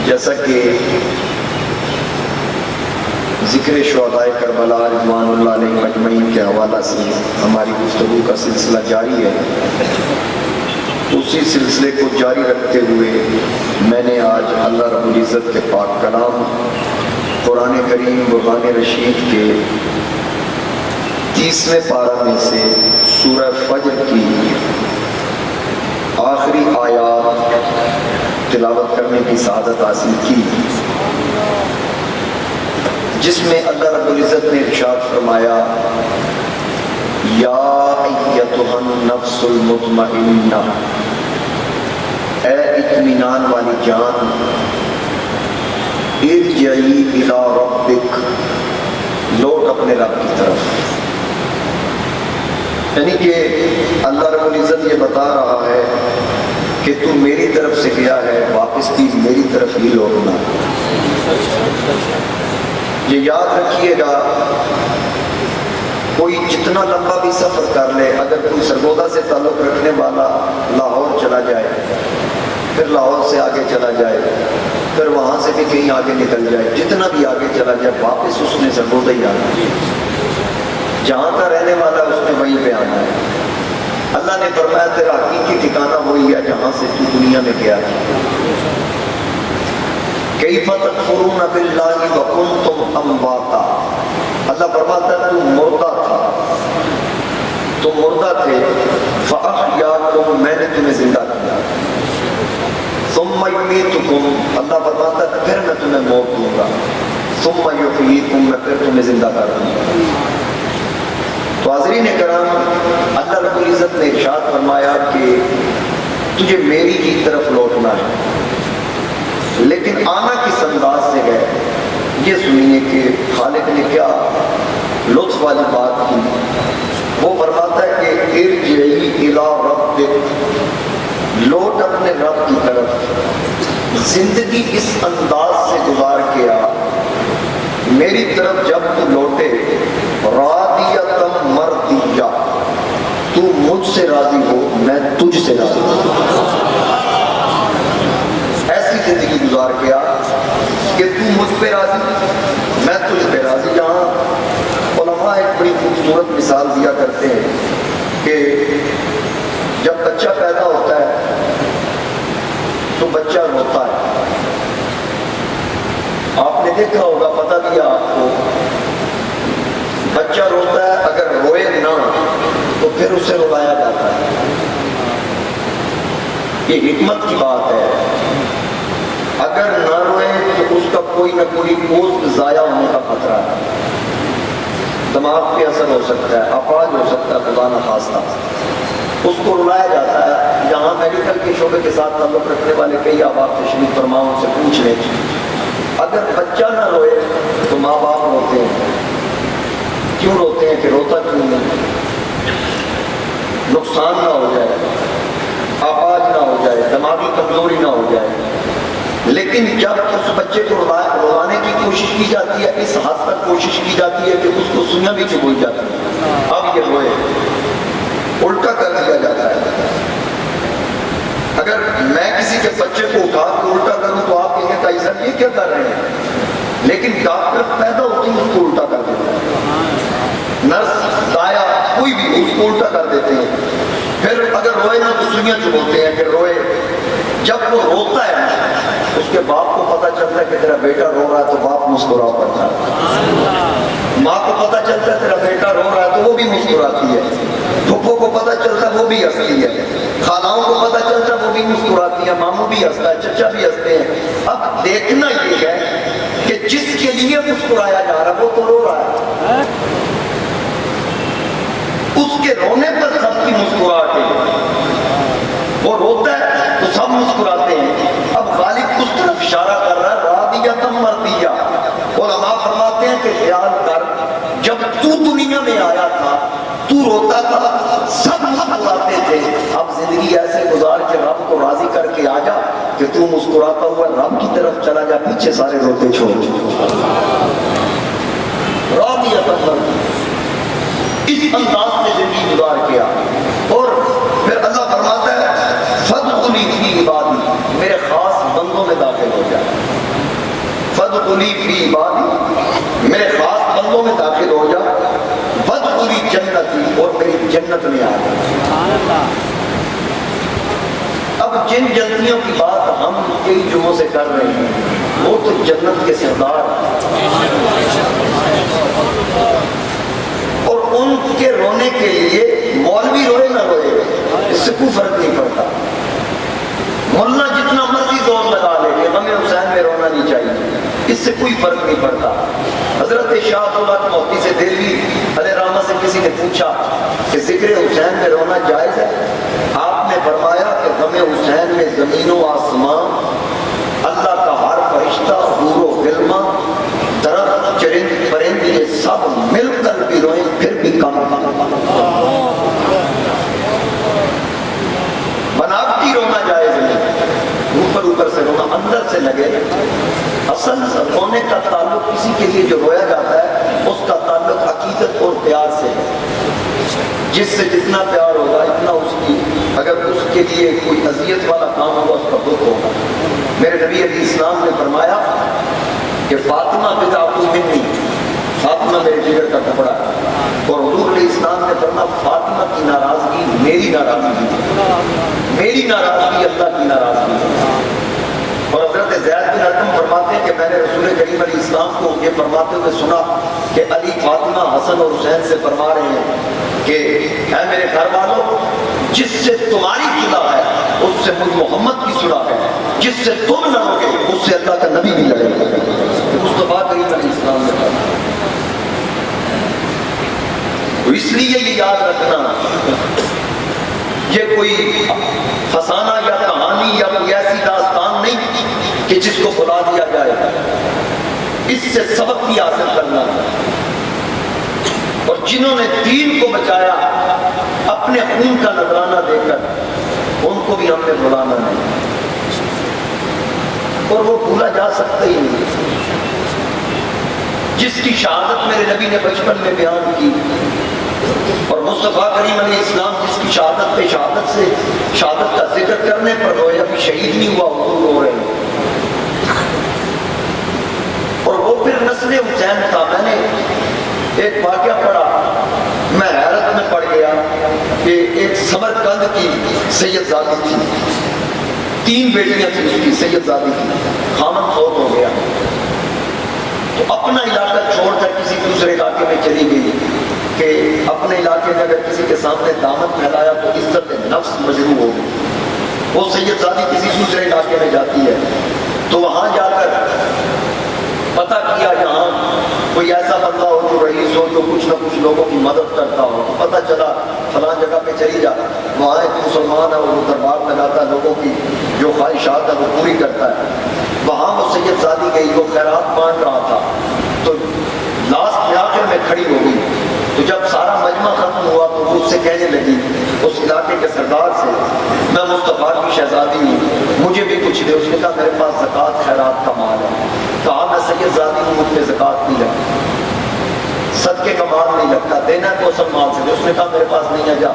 جیسا کہ ذکر شہداء کربلا رضوان اللہ علیہ اجمعین کے حوالہ سے ہماری گفتگو کا سلسلہ جاری ہے، اسی سلسلے کو جاری رکھتے ہوئے میں نے آج اللہ رب العزت کے پاک کلام قرآن کریم برہان رشید کے 30ویں پارہ میں سے سورہ فجر کی آخری آیات تلاوت کرنے کی سعادت حاصل کی، جس میں اللہ رب العزت نے ارشاد فرمایا یا ایتھا النفس المطمئنہ، اے اطمینان والی جان، ارجعی الی ربک، لوٹ اپنے رب کی طرف۔ یعنی کہ اللہ رب العزت یہ بتا رہا ہے کہ تو میری طرف سے گیا ہے، واپس بھی میری طرف ہی لوٹنا۔ یہ یاد رکھیے گا، کوئی جتنا لمبا بھی سفر کر لے، اگر کوئی سرگودا سے تعلق رکھنے والا لاہور چلا جائے، پھر لاہور سے آگے چلا جائے، پھر وہاں سے بھی کہیں آگے نکل جائے، جتنا بھی آگے چلا جائے، واپس اس نے سرگودا ہی آنا ہے۔ جہاں کا رہنے والا اس نے وہیں پہ آنا ہے۔ اللہ نے فرمایا تیرا حقیقی ٹھکانہ وہی ہے جہاں سے تو دنیا میں گیا تھا۔ کیف تکفرون باللہ وکنتم امواتا، اللہ فرماتا ہے تو مردہ تھا، تم مردہ تھے، فاحیاکم، میں نے تمہیں زندہ کیا، ثم یمیتکم، اللہ فرماتا ہے پھر میں تمہیں موت دوں گا، ثم یحییکم، میں پھر تمہیں زندہ کر دوں گا۔ تو حاضرین کرام، اللہ رب العزت نے ارشاد فرمایا کہ تجھے میری ہی طرف لوٹنا ہے، لیکن آنا کس انداز سے گئے، یہ سنیے کہ خالق نے کیا لطف والی بات کی۔ وہ فرماتا ہے کہ ارجعی الی ربک، لوٹ اپنے رب کی طرف، زندگی اس انداز سے گزار کے آ، میری طرف جب تو لوٹے، راضیۃ مرضیہ، تو مجھ سے راضی ہو، میں تجھ سے راضی ہوں، ایسی زندگی گزار کے آ کہ تو مجھ پہ راضی، میں تجھ پہ راضی۔ جہاں علماء ایک بڑی خوبصورت مثال دیا کرتے ہیں کہ جب بچہ پیدا ہوتا ہے تو بچہ روتا ہے، آپ نے دیکھا ہوگا، پتہ بھی آپ کو، بچہ روتا ہے، اگر روئے نہ تو پھر اسے رلایا جاتا ہے۔ یہ حکمت کی بات ہے، اگر نہ روئے تو اس کا کوئی نہ کوئی گوشت ضائع ہونے کا خطرہ ہے، دماغ پہ اثر ہو سکتا ہے، افاج ہو سکتا ہے، خدا نخواستہ، اس کو رلایا جاتا ہے۔ یہاں میڈیکل کے شعبے کے ساتھ تعلق رکھنے والے کئی احباب تشریف فرما، ان سے پوچھ لیں، اگر بچہ نہ روئے تو ماں باپ روتے ہیں، کیوں روتے ہیں، کہ روتا کیوں نہیں، نقصان نہ ہو جائے، آپاج نہ ہو جائے، دماغی کمزوری نہ ہو جائے۔ لیکن جب اس بچے کو رلانے کی کوشش کی جاتی ہے، اس حد تک کوشش کی جاتی ہے کہ اس کو سوئیاں بھی چبھائی جاتی ہے، اب یہ روئے، الٹا کر دیا جاتا ہے۔ اگر میں کسی کے بچے کو اٹھا کے الٹا کروں تو آپ کہیں گے صاحب یہ کیا کر رہے ہیں، لیکن ڈاکٹر پیدا ہوتی ہے اس کو الٹا کر دیتا ہے، نرس دایا کوئی بھی اس کو الٹا کر دیتے ہیں۔ پھر اگر روئے نا تو سوئیاں چبھوتے ہیں، پھر روئے، جب وہ روتا ہے اس کے باپ کو پتہ چلتا ہے کہ تیرا بیٹا رو رہا ہے تو باپ مسکرا پڑتا ہے، ماں کو پتہ چلتا ہے تیرا بیٹا رو رہا ہے تو وہ بھی مسکراتی ہے، پھپھو کو پتہ چلتا ہے وہ بھی ہنستی ہے، خالاؤں کو پتہ چلتا ہے وہ بھی مسکراتی ہے، ماموں بھی ہنستا ہے، چچا بھی ہنستے ہیں۔ اب دیکھنا یہ ہے کہ جس کے لیے مسکرایا جا رہا ہے وہ تو رو رہا ہے، اس کے رونے پر سب کی مسکراہٹ ہے، وہ روتا ہے تو سب مسکراتے ہیں۔ اب غالب اس طرف اشارہ کر رہا ہے، راضیۃ مرضیہ۔ علماء فرماتے ہیں کہ خیال کر، جب تو دنیا میں آیا تھا تو روتا تھا، سب مسکراتے تھے، اب زندگی ایسے گزار کے رب کو راضی کر کے آ جا کہ تو مسکراتا ہوا رب کی طرف چلا جا، پیچھے سارے روتے چھوڑ۔ راضیۃ مرضیہ، اس انداز سے زندگی گزار کیا۔ اور پھر اللہ فرماتا ہے فَادْخُلِي فِي عِبَادِي، میرے خاص بندوں میں داخل ہو جائے۔ فدخلی فی عبادی، میرے خاص بندوں میں داخل ہو جا، فدخلی جنتی، اور میری جنت میں آ جا۔ اب جن جنتیوں کی بات ہم کئی جمعوں سے کر رہے ہیں وہ تو جنت کے سردار اور ان کے رونے کے لیے مولوی روئے نہ روئے اس سے کوئی فرق نہیں پڑتا، ملا جتنا مرضی زور لگا لے کہ ہمیں حسین میں رونا نہیں چاہیے، اس سے کوئی فرق نہیں پڑتا۔ حضرت شاہ عبداللہ مفتی سے دہلوی علیہ رحمہ سے کسی نے پوچھا کہ ذکر حسین میں رونا جائز ہے؟ آپ نے فرمایا کہ غم حسین میں زمین و آسمان، اللہ کا ہر فرشتہ، حور و غلمان، درخت، چرند، پرند، یہ سب مل کر بھی روئیں پھر بھی کم بناوٹی رونا جائز نہیں، اوپر اوپر سے رونا، اندر سے لگے۔ اصل رونے کا تعلق کسی کے لیے جو رویا جاتا ہے اس کا تعلق عقیدت اور پیار سے ہے، جس سے جتنا پیار ہوگا اتنا اس کی، اگر اس کے لیے کوئی اذیت والا کام ہوگا اس کا دکھ ہوگا۔ میرے نبی علیہ السلام نے فرمایا کہ فاطمہ بضعۃ منی، فاطمہ میرے جگر کا ٹکڑا ہے، اور حضور علیہ السلام نے فرمایا فاطمہ کی ناراضگی میری ناراضگی ہے، میری ناراضگی اللہ کی ناراضگی ہے۔ اور حضرت زید بن ارقم فرماتے ہیں کہ میں نے رسول کریم علیہ السلام کو یہ فرماتے ہوئے سنا کہ علی فاطمہ حسن اور حسین سے فرما رہے ہیں کہ اے میرے گھر والوں، جس سے تمہاری صلح ہے اس سے مجھ محمد کی صلح ہے، جس سے تم لڑو گے اس سے اللہ کا نبی بھی لڑے گا۔ مصطفیٰ کریم علیہ السلام نے کہا، تو اس لیے یہ یاد رکھنا، یہ کوئی فسانہ یا کہانی یا کوئی ایسی داستان نہیں کہ جس کو بلا دیا جائے، اس سے سبق بھی حاصل کرنا، اور جنہوں نے دین کو بچایا اپنے خون کا نذرانہ دے کر ان کو بھی ہم نے بلانا نہیں، اور وہ بھولا جا سکتا ہی نہیں۔ جس کی شہادت میرے نبی نے بچپن میں بیان کی، اور مصطفیٰ کریم علیہ السلام جس کی شہادت پہ شہادت سے شہادت کا ذکر کرنے پر روئے، ابھی شہید نہیں ہوا وہ رو رہے ہیں، اور وہ پھر نسل حسین تھا۔ میں نے ایک واقعہ پڑھا، میں حیرت میں پڑ گیا کہ ایک سمرقند کی سید زادی تھی، 3 بیٹیاں تھیں اس کی، سید زادی کی، خامن فوت ہو گیا تو اپنا علاقہ چھوڑ کر کسی دوسرے علاقے میں چلی گئی کہ اپنے علاقے میں اگر کسی کے سامنے دامن پھیلایا تو عزت نفس مجروح ہو گئی۔ وہ سید زادی کسی دوسرے علاقے میں جاتی ہے تو وہاں جا کر پتہ کیا یہاں کوئی ایسا بندہ ہو جو رئیس ہو، جو کچھ نہ کچھ لوگوں کی مدد کرتا ہو، تو پتہ چلا فلاں جگہ پہ چلی جا، وہاں ایک مسلمان ہے وہ دربار لگاتا ہے، لوگوں کی جو خواہشات ہے وہ پوری کرتا ہے۔ وہاں وہ سید زادی گئی، وہ خیرات بانٹ رہا تھا، تو لاسٹ میں آخر میں کھڑی ہو گئی، تو جب سارا مجمع ختم ہوا تو وہ اس سے کہنے لگی، اس علاقے کے سردار سے، میں مصطفیٰ کی شہزادی ہوں، مجھے بھی کچھ دے۔ اس نے کہا میرے پاس زکوٰۃ خیرات کا مال ہے۔ کہا میں سید زادی ہوں، مجھ پہ زکوٰۃ نہیں لگتی، صدقے کا مال نہیں لگتا، دینا تو اصل مال سے دے۔ اس نے کہا میرے پاس نہیں ہے، جا۔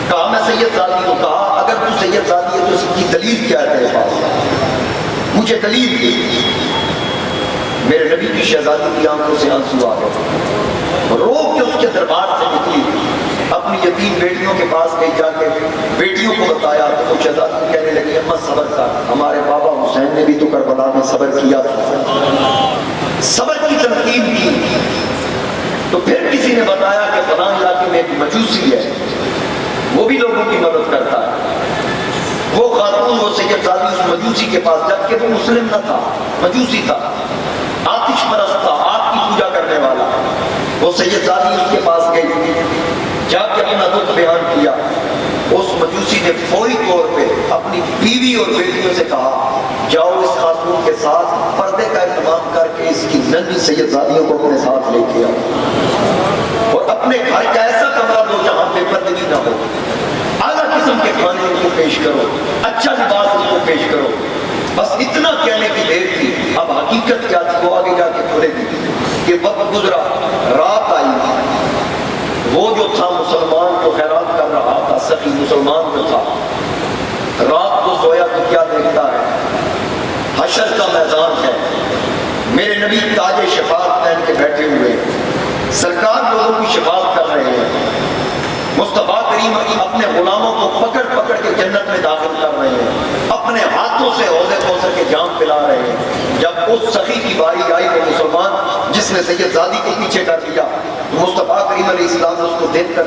کہا میں سید زادی ہوں۔ کہا اگر تو سید زادی ہے تو اس کی دلیل کیا ہے تیرے پاس، مجھے دلیل دی۔ میرے نبی کی شہزادی کی آنکھوں سے آنسو آ گئے، رو کے اس کے دربار سے نکلی، اپنی یتیم بیٹیوں کے پاس گئی، جا کے بیٹیوں کو بتایا تو وہ شہزادی کہنے لگی اماں صبر کر، ہمارے بابا حسین نے بھی تو کربلا میں صبر کیا تھا، صبر کی تلقین کی۔ تو پھر کسی نے بتایا کہ فلاں علاقے میں ایک مجوسی ہے، وہ بھی لوگوں کی مدد کرتا ہے۔ وہ خاتون، وہ سید زادی اس مجوسی کے پاس، جبکہ وہ مسلم نہ تھا، مجوسی تھا، آتش پرست تھا، آگ کی پوجا کرنے والا۔ وہ سید زادی اس کے پاس گئی، جا کے اپنا دکھ بیان کیا۔ اس مجوسی نے فوری طور پہ اپنی بیوی اور بیٹیوں سے کہا جاؤ اس خاتون کے ساتھ پردے کا اہتمام کر کے اس کی ننھی سید زادیوں کو اپنے ساتھ لے کے آؤ، اور اپنے گھر کا ایسا کمرہ دو جہاں بے پردگی نہ ہو، اعلیٰ قسم کے کھانے ان کو پیش کرو، اچھا لباس ان کو پیش کرو۔ بس اتنا کہنے کی دیر تھی، اب حقیقت کیا تھی وہ آگے جا کے کھلے گی کہ وقت گزرا، رات آئی، وہ جو تھا مسلمان جو خیرات کر رہا تھا، سخی مسلمان جو تھا، رات کو سویا تو کیا دیکھتا ہے، حشر کا میدان ہے، میرے نبی تاج شفاعت پہن کے بیٹھے ہوئے ہیں، سرکار لوگوں کی شفاعت کر رہے ہیں، مصطفیٰ کریم اپنے غلاموں کو پکڑ پکڑ کے جنت میں داخل کر رہے ہیں، اپنے ہاتھوں سے حوض کوثر کے جام پلا رہے ہیں۔ جب اس سخی کی باری آئی وہ مسلمان جس نے سید زادی کو پیچھے کر دیا، مصطفیٰ کریم علیہ السلام نے اس کو دیکھ کر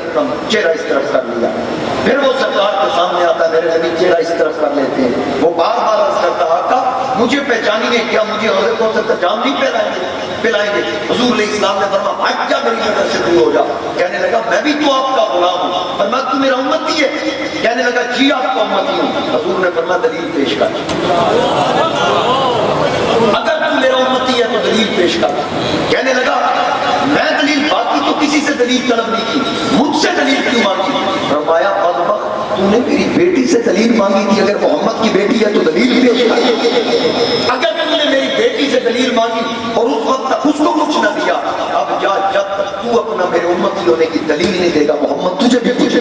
چہرہ اس طرف کر لیا، پھر وہ سرکار کے سامنے آتا، میرے نبی چہرہ اس طرف کر لیتے ہیں، وہ بار بار عرض کرتا، آقا مجھے پہچانیے، کیا مجھے حوض کوثر کا جام نہیں پلائیں گے؟ حضور علیہ السلام نے فرمایا ہٹ جا، میری نظر سے دور ہو جا۔ کہنے لگا میں بھی تو آپ کا غلام ہوں، فرمایا تو میرا امتی ہے؟ کہنے لگا جی آپ کا امتی ہوں۔ حضور نے فرمایا دلیل پیش کر، اگر تو میرا امتی ہے تو دلیل پیش کر۔ کہنے لگا میں دلیل، باقی تو کسی سے دلیل طلب نہیں کی، مجھ سے دلیل کیوں مانگی؟ فرمایا بدبخت تو نے میری بیٹی سے دلیل مانگی تھی، اگر محمد کی بیٹی ہے تو دلیل پیش کر۔ اگر تو نے میری بیٹی سے دلیل مانگی اور اس وقت تک اس کو کچھ نہ دیا، اب جا، جب تک تو اپنا میرے امتی ہونے کی دلیل نہیں دے گا محمد تجھے بھی کچھ۔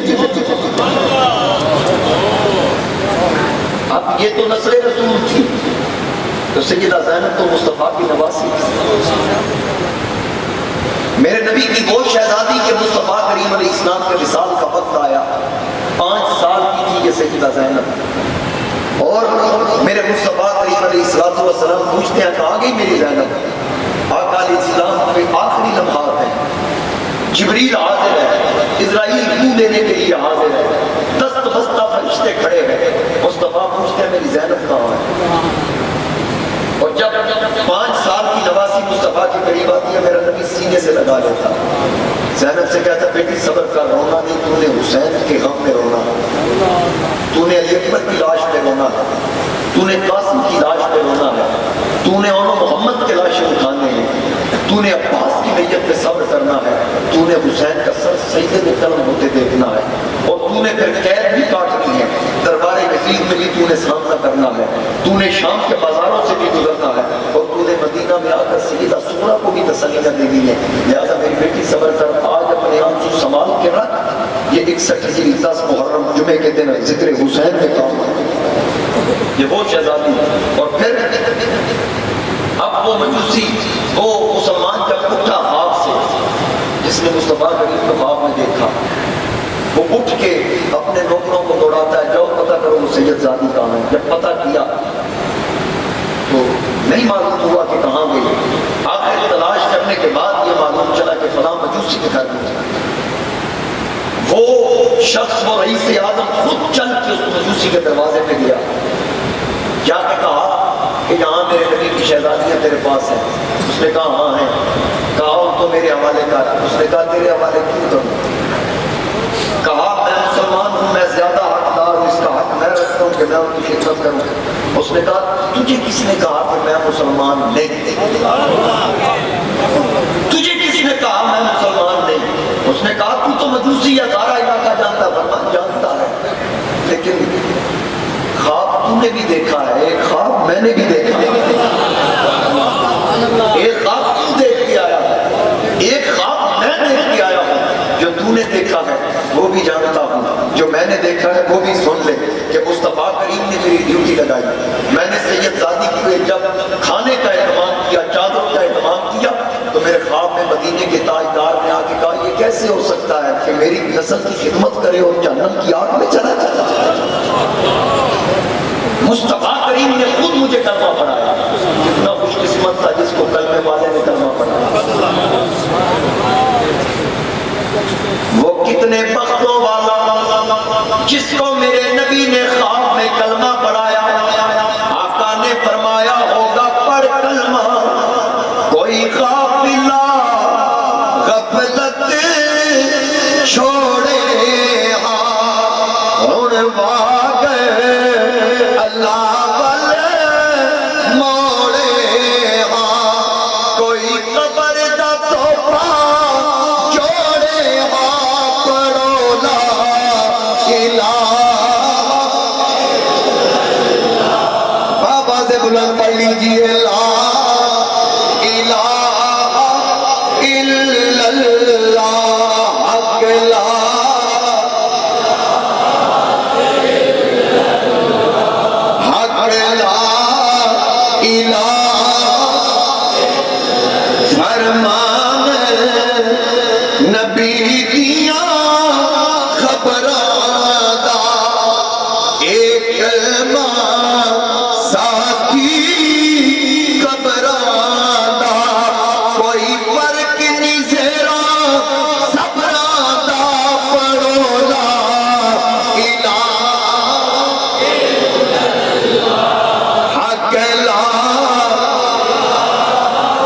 اب یہ تو نسل رسول تھی، تو سیدہ زینب تو مصطفیٰ کی نواسی تھی، میرے نبی کی وہ شہزادی کے مصطفیٰ کریم علیہ السلام کے وصال کا وقت آیا، 5 سال کی تھی یہ سیدہ زینب، اور میرے مصطفیٰ کریم علیہ السلام پوچھتے ہیں کہاں گئی میری زینب؟ آقا علیہ السلام کے آخری لمحات ہیں، جبریل حاضر ہے، اسرائیل روح لینے کے لیے حاضر ہے، دست بستہ فرشتے کھڑے ہیں، مصطفیٰ پوچھتے ہیں میری زینب کہاں ہے؟ اور جب 5 سال کی نواسی مصطفیٰ کے قریب آتی ہے، میرا نبی سینے سے لگا لیتا، زینب سے کہتا بیٹی صبر کر، رونا نہیں، تو نے حسین کے غم میں رونا، تو نے علی اکبر کی لاش پہ رونا ہے، تو نے قاسم کی لاش پہ رونا ہے، تو نے اونو محمد کے لاشیں اٹھانے ہیں، تو نے عباس کی میت پہ صبر کرنا ہے، تو نے حسین کا سر سجدے میں قلم ہوتے دیکھنا ہے، اور تو نے پھر قید بھی کاٹنی ہے، دربار یزید میں بھی تو نے سامنا کرنا ہے، تو نے شام کے بازاروں سے بھی گزرنا ہے، اور تو نے مدینہ میں آ کر سیدہ سغرا کو بھی تسلیاں دینی ہے، لہٰذا میری بیٹی صبر کر، آج اپنے آنسو سنبھال کے رکھ، یہ 61 ہجری 10 محرم جمعے کے دن ذکر حسین میں کام ہے۔ یہ وہ شہزادی، اور پھر اب وہ مجوسی، وہ مسلمان جب اٹھا خواب سے، جس نے مصطفیٰ کریم کو خواب میں دیکھا، وہ اٹھ کے اپنے نوکروں کو دوڑاتا ہے، جاؤ پتہ کرو وہ سید زادی کہاں ہے۔ جب پتہ کیا تو نہیں معلوم ہوا کہ کہاں گئی، آخر تلاش کرنے کے بعد یہ معلوم چلا کہ فلاں مجوسی کے گھر میں، وہ شخص، وہ رئیس اعظم خود چل کے اس مجوسی کے دروازے پہ گیا، جا کے کہا کہ یہاں میرے نبی کی شہزادیاں تیرے پاس ہیں؟ اس نے کہا ہاں ہیں۔ کہا ان کو میرے حوالے کر۔ اس نے کہا تیرے حوالے کیوں کروں؟ کہا میں مسلمان ہوں، میں زیادہ حقدار ہوں، اس کا حق میں رکھتا ہوں کہ میں ان کی خدمت کروں۔ اس نے کہا تجھے کس نے کہا کہ میں مسلمان نہیں؟ تجھے کس نے کہا میں مسلمان نہیں؟ اس نے کہا تو تو مجوسی یا سارا علاقہ جانتا، فرمان جانتا ہے، لیکن خواب تو نے بھی دیکھا ہے، ایک خواب میں نے بھی دیکھا ہے، ایک خواب تو دیکھ کے آیا ہے، ایک خواب میں دیکھ کے آیا ہوں، جو تو نے دیکھا ہے وہ بھی جانتا ہوں، جو میں نے دیکھا ہے وہ بھی سن لے کہ مصطفیٰ کریم نے میری ڈیوٹی لگائی، میں نے سید زادی کو جب کھانے کا اہتمام کیا، چادر کا اہتمام کیا، تو میرے خواب میں مدینے کے تاجدار نے آ کے کہا یہ کیسے ہو سکتا ہے کہ میری نسل کی خدمت کرے اور جہنم کی آگ میں چلا جاتا۔ مصطفیٰ کریم نے خود مجھے کلمہ پڑھایا، کتنا خوش قسمت تھا جس کو کلمے والے نے کلمہ پڑھایا، وہ کتنے بختوں والا جس کو میرے نبی نے خواب میں کلمہ پڑھایا۔ آقا نے فرمایا ہوگا پڑھ کلمہ کوئی غافلہ غفلت چھوڑے اللہ والے موڑے کوئی قبر دا توفہ جوڑے پڑھو لا الہ، بابا سے بلند پڑھ لیجیے لا الہ الا اللہ، حق لا برادا ایک کلمہ ساتھی قبرادا کوئی فرق نہیں زیرا صبرادا پڑھو لا الہ حق لا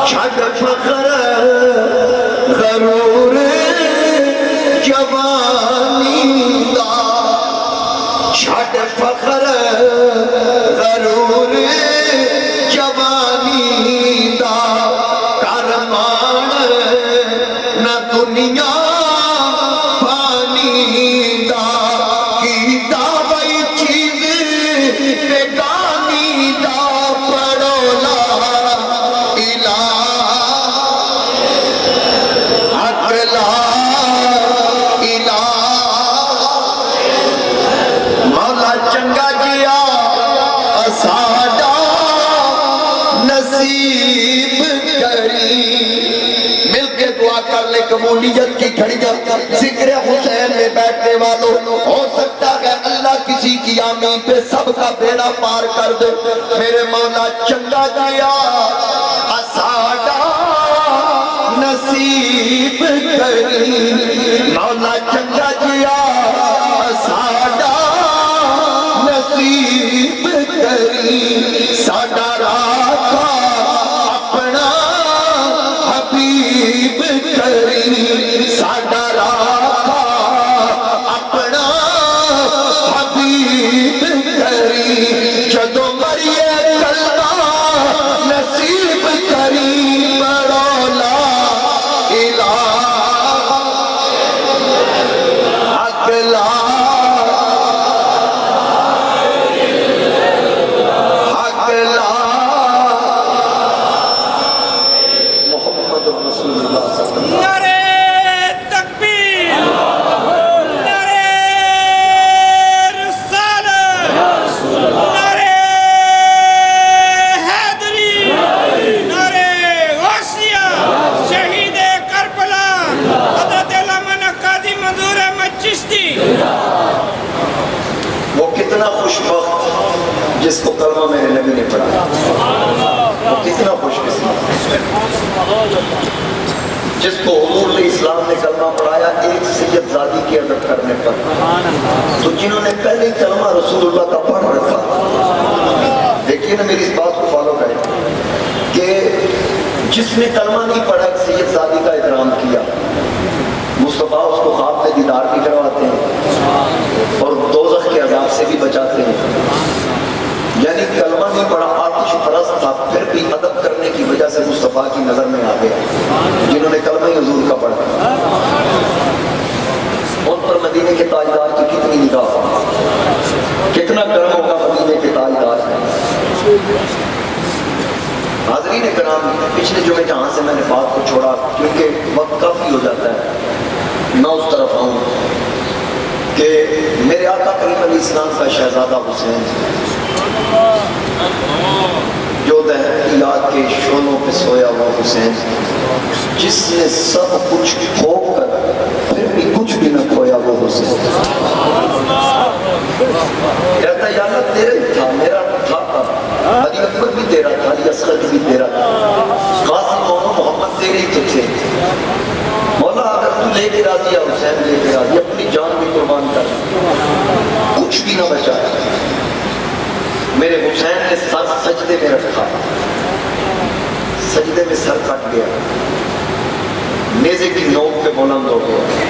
چھڑ فخر غرور جوانی دا چھڑ فخر غرور جوانی دا کرمان نہ دنیا فانی دا کی دعوی چیز بیگانی دا پڑھو لا الہ حق لا الہ مولا چنگا جیا ساڈا نصیب کری مل کے دعا کر لے قبولیت کی گھڑیاں ذکر حسین میں بیٹھنے والوں ہو سکتا ہے اللہ کسی کی آمین پہ سب کا بیڑا پار کر دے میرے مولا چنگا جیا ساڈا نصیب کری مولا چنگا جیا ساڈا نصیب کری ساڈا راکھا اپنا حبیب کری ساڈا راکھا اپنا حبیب کری جدو مریے کلمہ نصیب کری پڑھو لا الہ حق لا حق لا محمد رسول اللہ صلی اللہ علیہ وسلم نعرے تکبیر نعرے رسالت نعرے حیدری نعرے غوثیہ شہید کربلا حضرت علامہ قاضی منظور احمد چشتی وہ کتنا خوش وقت جس کو کلمہ میرے نبی نے پڑھا وہ کتنا خوش قسمت جس کو حضور علیہ السلام نے کلمہ پڑھایا ایک سید زادی کی عدد کرنے پر تو جنہوں نے پہلے ہی کلمہ رسول اللہ کا پڑھ رکھا دیکھیے نا میری اس بات کو فالو کریں کہ جس نے کلمہ نہیں پڑھا ایک سید زادی کا احترام کیا مصطفیٰ اس کو خواب میں دیدار بھی کرواتے ہیں اور دوزخ کے عذاب سے بھی بچاتے ہیں یعنی کلمہ نہیں پڑھا آتش پرست تھا پھر بھی ادب کرنے کی وجہ سے مصطفیٰ کی نظر میں آ گیا جنہوں نے کلمہ حضور کا پڑھا ان پر مدینے کے تاجدار کی کتنی نگاہ کتنا کرم ہوگا مدینے کے تاجدار حاضرین کرام پچھلے جمعے جہاں سے میں نے بات کو چھوڑا کیونکہ وقت کافی ہو جاتا ہے میں اس طرف آؤں کہ میرے آقا کریم علیہ السلام کا شہزادہ حسین جو دہر کی یاد کے شولوں پہ سویا ہوا حسین جس نے سب کچھ کھو کر پھر بھی کچھ بھی نہ کھویا وہ حسین کہتا ہے یا اللہ تیرے تھا میرا تھا علی اکبر بھی تیرا تھا علی اصغر بھی تیرا تھا قاسم و محمد تیرے ہی تو تھے مولا اگر تو لے کے راضی ہے حسین لے کے راضی اپنی جان بھی قربان کر کچھ بھی نہ بچا میرے حسین نے سر سجدے میں رکھا سجدے میں سر کٹ گیا نیزے کی نوک پہ بلند ہو گیا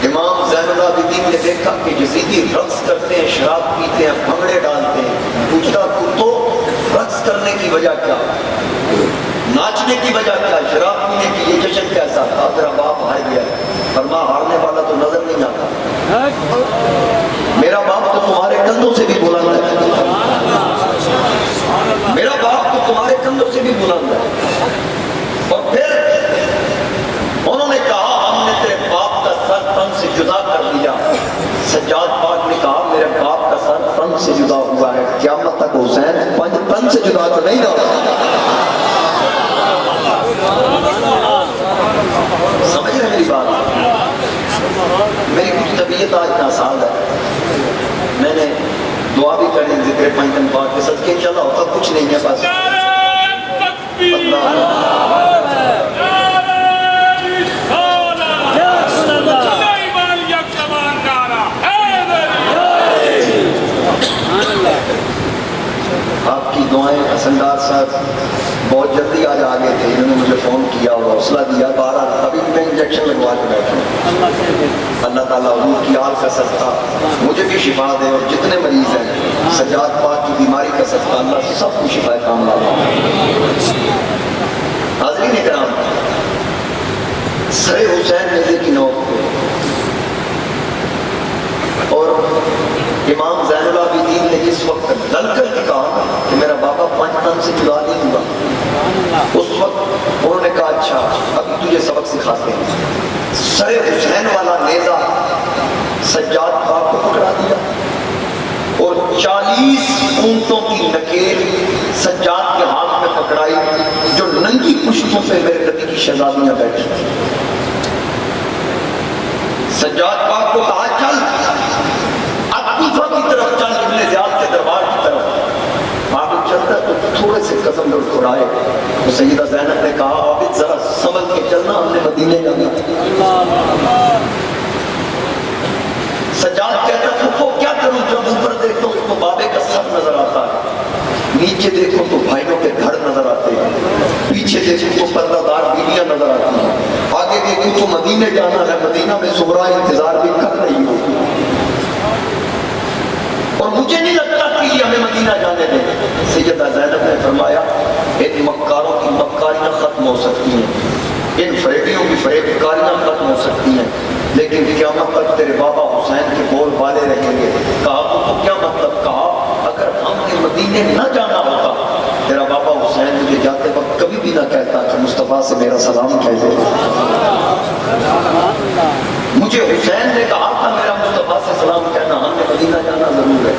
امام زین العابدین نے دیکھا کہ یزیدی رقص کرتے ہیں شراب پیتے ہیں بھنگڑے ڈالتے ہیں پوچھتا تو رقص کرنے کی وجہ کیا ناچنے کی وجہ کیا شراب پینے کی یہ جشن کیسا تھا تیرا باپ ہار گیا فرما ہارنے والا تو نظر نہیں آتا میرا باپ تو تمہارے کندھوں سے بھی بلند ہے میرا باپ تو تمہارے کندھوں سے بھی بلند ہے اور پھر انہوں نے کہا ہم نے تیرے باپ کا سر تن سے جدا کر دیا سجاد پاک نے کہا میرے باپ کا سر تن سے جدا ہوا ہے قیامت تک حسین تن سے جدا تو نہیں رہا سمجھ رہے میری بات میری کچھ طبیعت آج ناساز ہے، میں نے دعا بھی کری ذکر پنجتن پاک کے صدقے، انشاءاللہ ہوتا کچھ نہیں ہے، بس آپ کی دعائیں حسندار صاحب بہت جلدی آج آگے تھے، انہوں نے مجھے فون کیا اور حوصلہ دیا، 12 ابھی میں انجیکشن لگوا کے بیٹھا ہوں۔ اللہ تعالیٰ حضور کی آل کا صدقہ مجھے بھی شفا دے، اور جتنے مریض ہیں سجاد پاک کی بیماری کا صدقہ اللہ سب کو شفا کاملہ دے۔ حاضرین اکرام، سر حسین نیزے کی نوک پہ اور امام زین العابدین نے جس وقت ڈل کر کے کہا کہ میرا بابا 5 تن سے جدا نہیں ہوا، اس وقت انہوں نے کہا اچھا ابھی تجھے سبق سکھاتے ہیں۔ سر حسین والا نیزہ سجاد پاک کو پکڑا دیا اور 40 اونٹوں کی نکیل سجاد کے ہاتھ میں پکڑائی، جو ننگی پشتوں پہ میرے نبی کی شہزادیاں بیٹھی۔ سجاد پاک کو کہا چل کوفہ کی طرف چل، ابن زیاد کے دربار کی طرف۔ عابد چلتا تو تھوڑے سے قدم لڑکھڑائے تو سیدہ زینب نے کہا عابد ذرا سنبھل کے چلنا، ہم نے مدینے جانا۔ سجاد کہتا پھپھو کیا کروں، جب اوپر دیکھتا ہوں تو بابے کا سر نظر آتا ہے، نیچے دیکھو تو بھائیوں کے گھر نظر آتے ہیں، پیچھے دیکھو تو پردہ دار بیویاں نظر آتی ہیں، آگے دیکھو تو مدینے جانا ہے، مدینہ میں سغرا انتظار بھی کر رہی ہو، اور مجھے نہیں لگتا کہ یہ ہمیں مدینہ جانے دیں۔ سیدہ زینب نے فرمایا ان مکاروں کی مکاریاں ختم ہو سکتی ہیں، ان فریبیوں کی فریبکاریاں ختم ہو سکتی ہیں، لیکن قیامت تک تیرے بابا حسین کے بول والے رہیں گے۔ کہا تو کیا مطلب؟ کہا اگر ہم نے مدینے نہ جانا ہوتا تیرا بابا حسین مجھے جاتے وقت کبھی بھی نہ کہتا کہ مصطفیٰ سے میرا سلام کہہ دے۔ مجھے حسین نے کہا تھا میرا مصطفیٰ سے سلام کہنا، ہم نے مدینہ جانا ضرور ہے،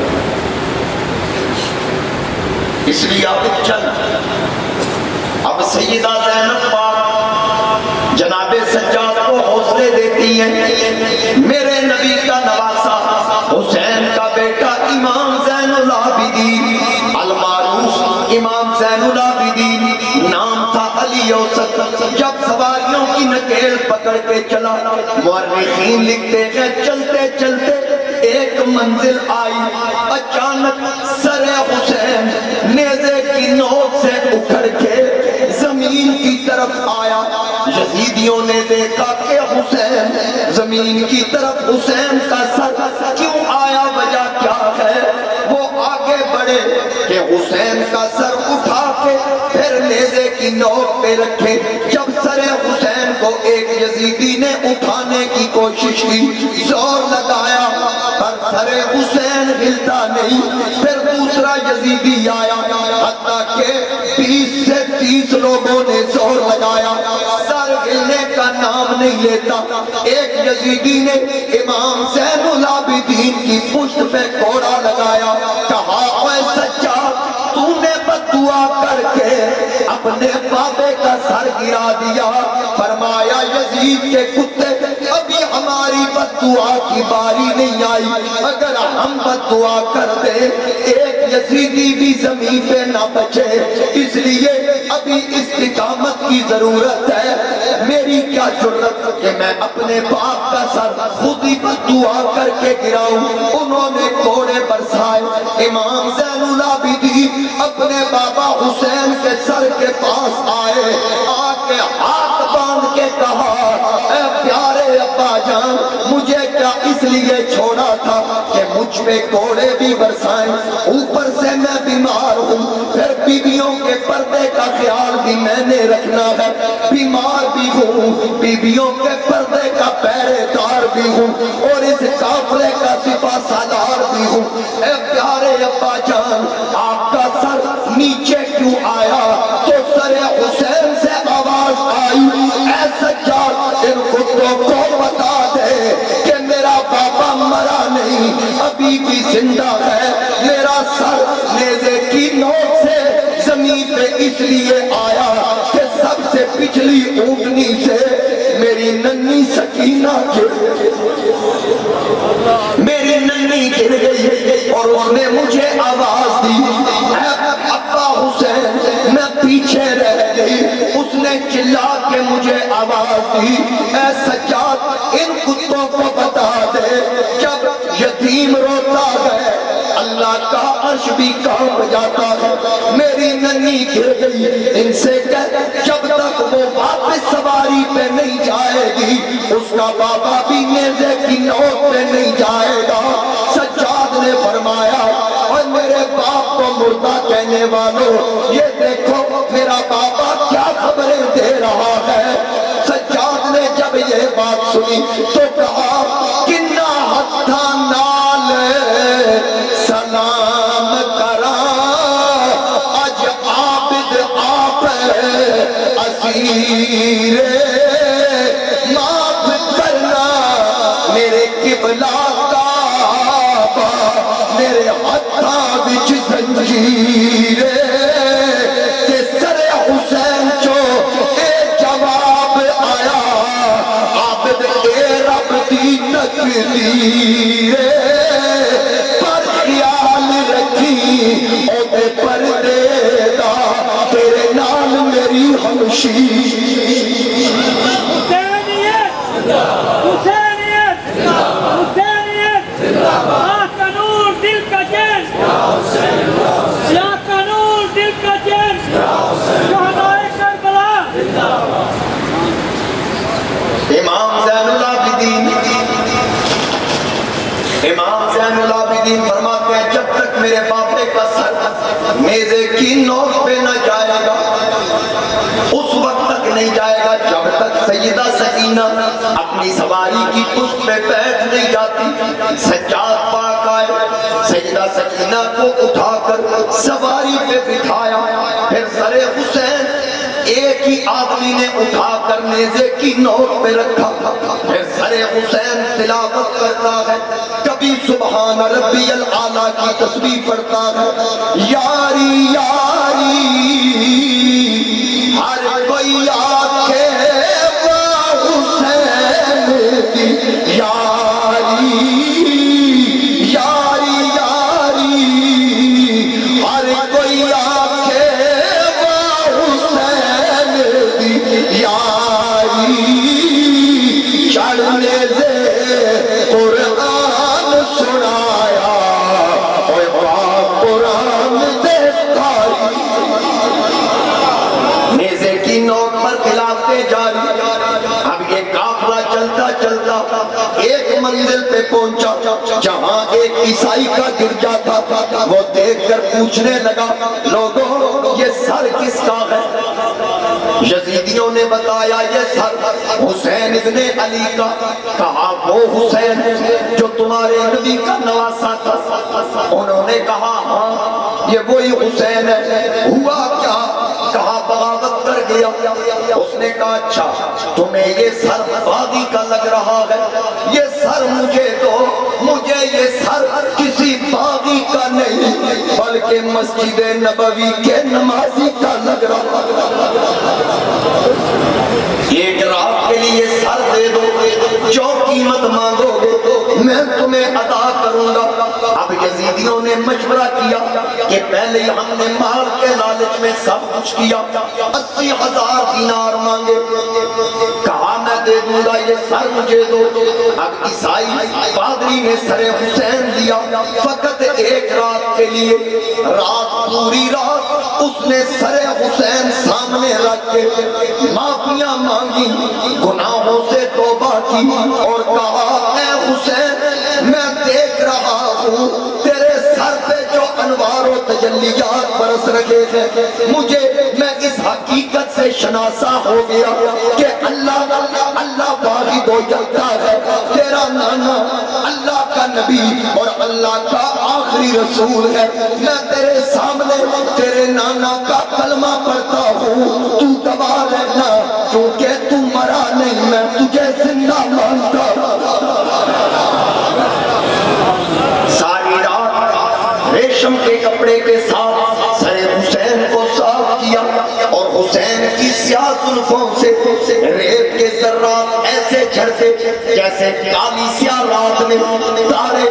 اس لیے آپ چل۔ اب سیدہ زینب پاک جناب سجاد کو حوصلے دیتی ہیں، میرے نبی کا نواسا حسین کا بیٹا امام زین العابدین المعروف امام زین العابدین نام تھا علی اوسط، جب سواریوں کی نکیل پکڑ کے چلا، مورخین لکھتے ہیں چلتے چلتے ایک منزل آئی، اچانک سر حسین نیزے کی نوک سے اکھڑ کے زمین کی طرف آیا۔ یزیدیوں نے دیکھا کہ حسین زمین کی طرف، حسین کا سر کیوں آیا، وجہ کیا ہے؟ وہ آگے بڑھے کہ حسین کا سر اٹھا کے پھر نیزے کی نوک پہ رکھے۔ جب سر حسین کو ایک یزیدی نے اٹھانے کی کوشش کی، زور لگایا پر سر حسین ہلتا نہیں۔ پھر دوسرا یزیدی آیا، حتیٰ کہ 20 سے 30 لوگوں نے زور لگایا، سر ہلنے کا نام نہیں لیتا۔ ایک یزیدی نے امام زین العابدین کی پشت پہ کوڑا لگایا، کہا اے سجاد تو نے بد دعا کر کے اپنے بابے کا سر گرا دیا۔ فرمایا یزید کے کتے ابھی ہماری بد دعا کی باری نہیں آئی، اگر ہم بد دعا کر دیں ایک یزیدی بھی زمین پہ نہ بچے، اس لیے ابھی استقامت کی ضرورت ہے۔ میری کیا جرت کہ میں اپنے باپ کا سر خود ہی بد دعا کر کے گراؤں۔ انہوں نے کوڑے برسائے، امام زین العابدین اپنے بابا حسین کے سر کے پاس آئے، آ کے ہاتھ باندھ کے کہا اے پیارے ابا جان، مجھے کیا اس لیے چھوڑا تھا کہ مجھ پہ کوڑے بھی برسائیں، اوپر سے میں بیمار ہوں، پھر بیویوں کے پردے کا خیال بھی میں نے رکھنا ہے، بیمار بھی ہوں، بیویوں کے پردے کا پہرے دار بھی ہوں، اور اس قافلے کا سپاہ سالار بھی ہوں۔ اے پیارے ابا جان، آپ کا سر نیچے کیوں آیا؟ تو سر حسین سے آواز آئی، اے سجاد ان کتوں کو بتا دے کہ میرا بابا مرا نہیں، ابھی بھی زندہ ہے، میرا سر نیزے کی نوک سے زمین پہ اس لیے آیا کہ سب سے پچھلی اونٹنی سے میری ننھی سکینہ کے عرش بھی کانپ جاتا ہے. میری ننھی گر گئی, ان سے کہہ جب تک وہ واپس سواری پہ نہیں جائے گی اس کا بابا بھی نیزے کی نوک پہ نہیں جائے گا. سجاد نے فرمایا اور میرے باپ کو مردہ کہنے والوں, یہ دیکھو میرا بابا کیا خبریں دے رہا ہے. سجاد نے جب یہ بات سنی تو کہا کنا ہتھا نال سلام کرا اج عابد آپ اسیر معاف کرنا میرے قبلہ کعبہ میرے ہتھاں وچ زنجیر تے سر حسین چو اے جواب آیا عابد اے رب دی تقدیر پر خیال رکھی او دے پردے دا تیرے نال میری ہمشیر. امام زین العابدین فرماتے ہیں جب تک میرے باپے کا سر میزے کی نوک پہ نہ جائے گا اس وقت تک نہیں جائے گا جب تک سیدہ سکینہ اپنی سواری کی پشت پہ بیٹھ نہیں جاتی. سجاد پاک آئے, سیدہ سکینہ کو اٹھا کر سواری پہ بٹھایا, پھر سر حسین ایک ہی آدمی نے اٹھا کر نیزے کی نوک پہ رکھا. پھر سر حسین تلاوت کرتا ہے, کبھی سبحان ربی الاعلیٰ کی تسبیح پڑھتا ہے. یاری یاری ہر کوئی آکھے وہ حسین دی یاری, یاری یاری ہر کوئی آکھے وہ حسین دی یاری. چڑھنے سے قرآن سنایا اوے باپ قرآن دے کاری. نیزے کی نوک پر تلاوتیں جاری. اب یہ قافلہ چلتا چلتا ایک منزل پہ پہنچا جہاں ایک عیسائی کا گرجا تھا. وہ دیکھ کر پوچھنے لگا لوگوں یہ سر کس کا ہے؟ یزیدیوں نے بتایا یہ سر حسین ابن علی کا. کہا وہ حسین جو تمہارے نبی کا نواسا تھا؟ انہوں نے کہا ہاں یہ وہی حسین ہے. ہوا کیا؟ کہا بغاوت کر گیا. اس نے کہا اچھا تمہیں یہ سر باغی کا لگ رہا ہے, یہ سر مجھے دو. مجھے یہ سر کسی باغی کا نہیں بلکہ مسجد نبوی کے نمازی کا لگ رہا ہے. ایک رات کے لیے سر دے دو, جو قیمت مانگو گے میں تمہیں عطا کروں گا. اب یزیدیوں نے مشورہ کیا کہ پہلے ہم نے مال کے لالچ میں سب کچھ کیا, 80,000 دینار مانگے. کہا میں دے دوں گا, یہ سر مجھے دو. اب عیسائی پادری نے سر حسین دیا فقط ایک رات کے لیے. رات پوری رات اس نے سر حسین سامنے رکھ کے معافیاں مانگی, گناہوں سے توبہ کی اور کہا اے حسین میں دیکھ رہا ہوں تیرے سر پہ جو انوار و تجلیات برس رہے ہیں, مجھے میں اس حقیقت سے شناسا ہو گیا کہ اللہ واحد و یکتا ہے. تیرا نانا اللہ کا نبی اور اللہ کا آخری رسول ہے. میں تیرے سامنے تیرے نانا کا کلمہ پڑھتا ہوں, تو گواہ رہنا کیونکہ تو مرا نہیں, میں تجھے زندہ مانتا. ساری رات ریشم کے کپڑے کے ساتھ سر حسین کو صاف کیا اور حسین کی سیاہ زلفوں سے ریت کے ذرات ایسے جھڑتے جیسے کالی سیاہ رات میں تارے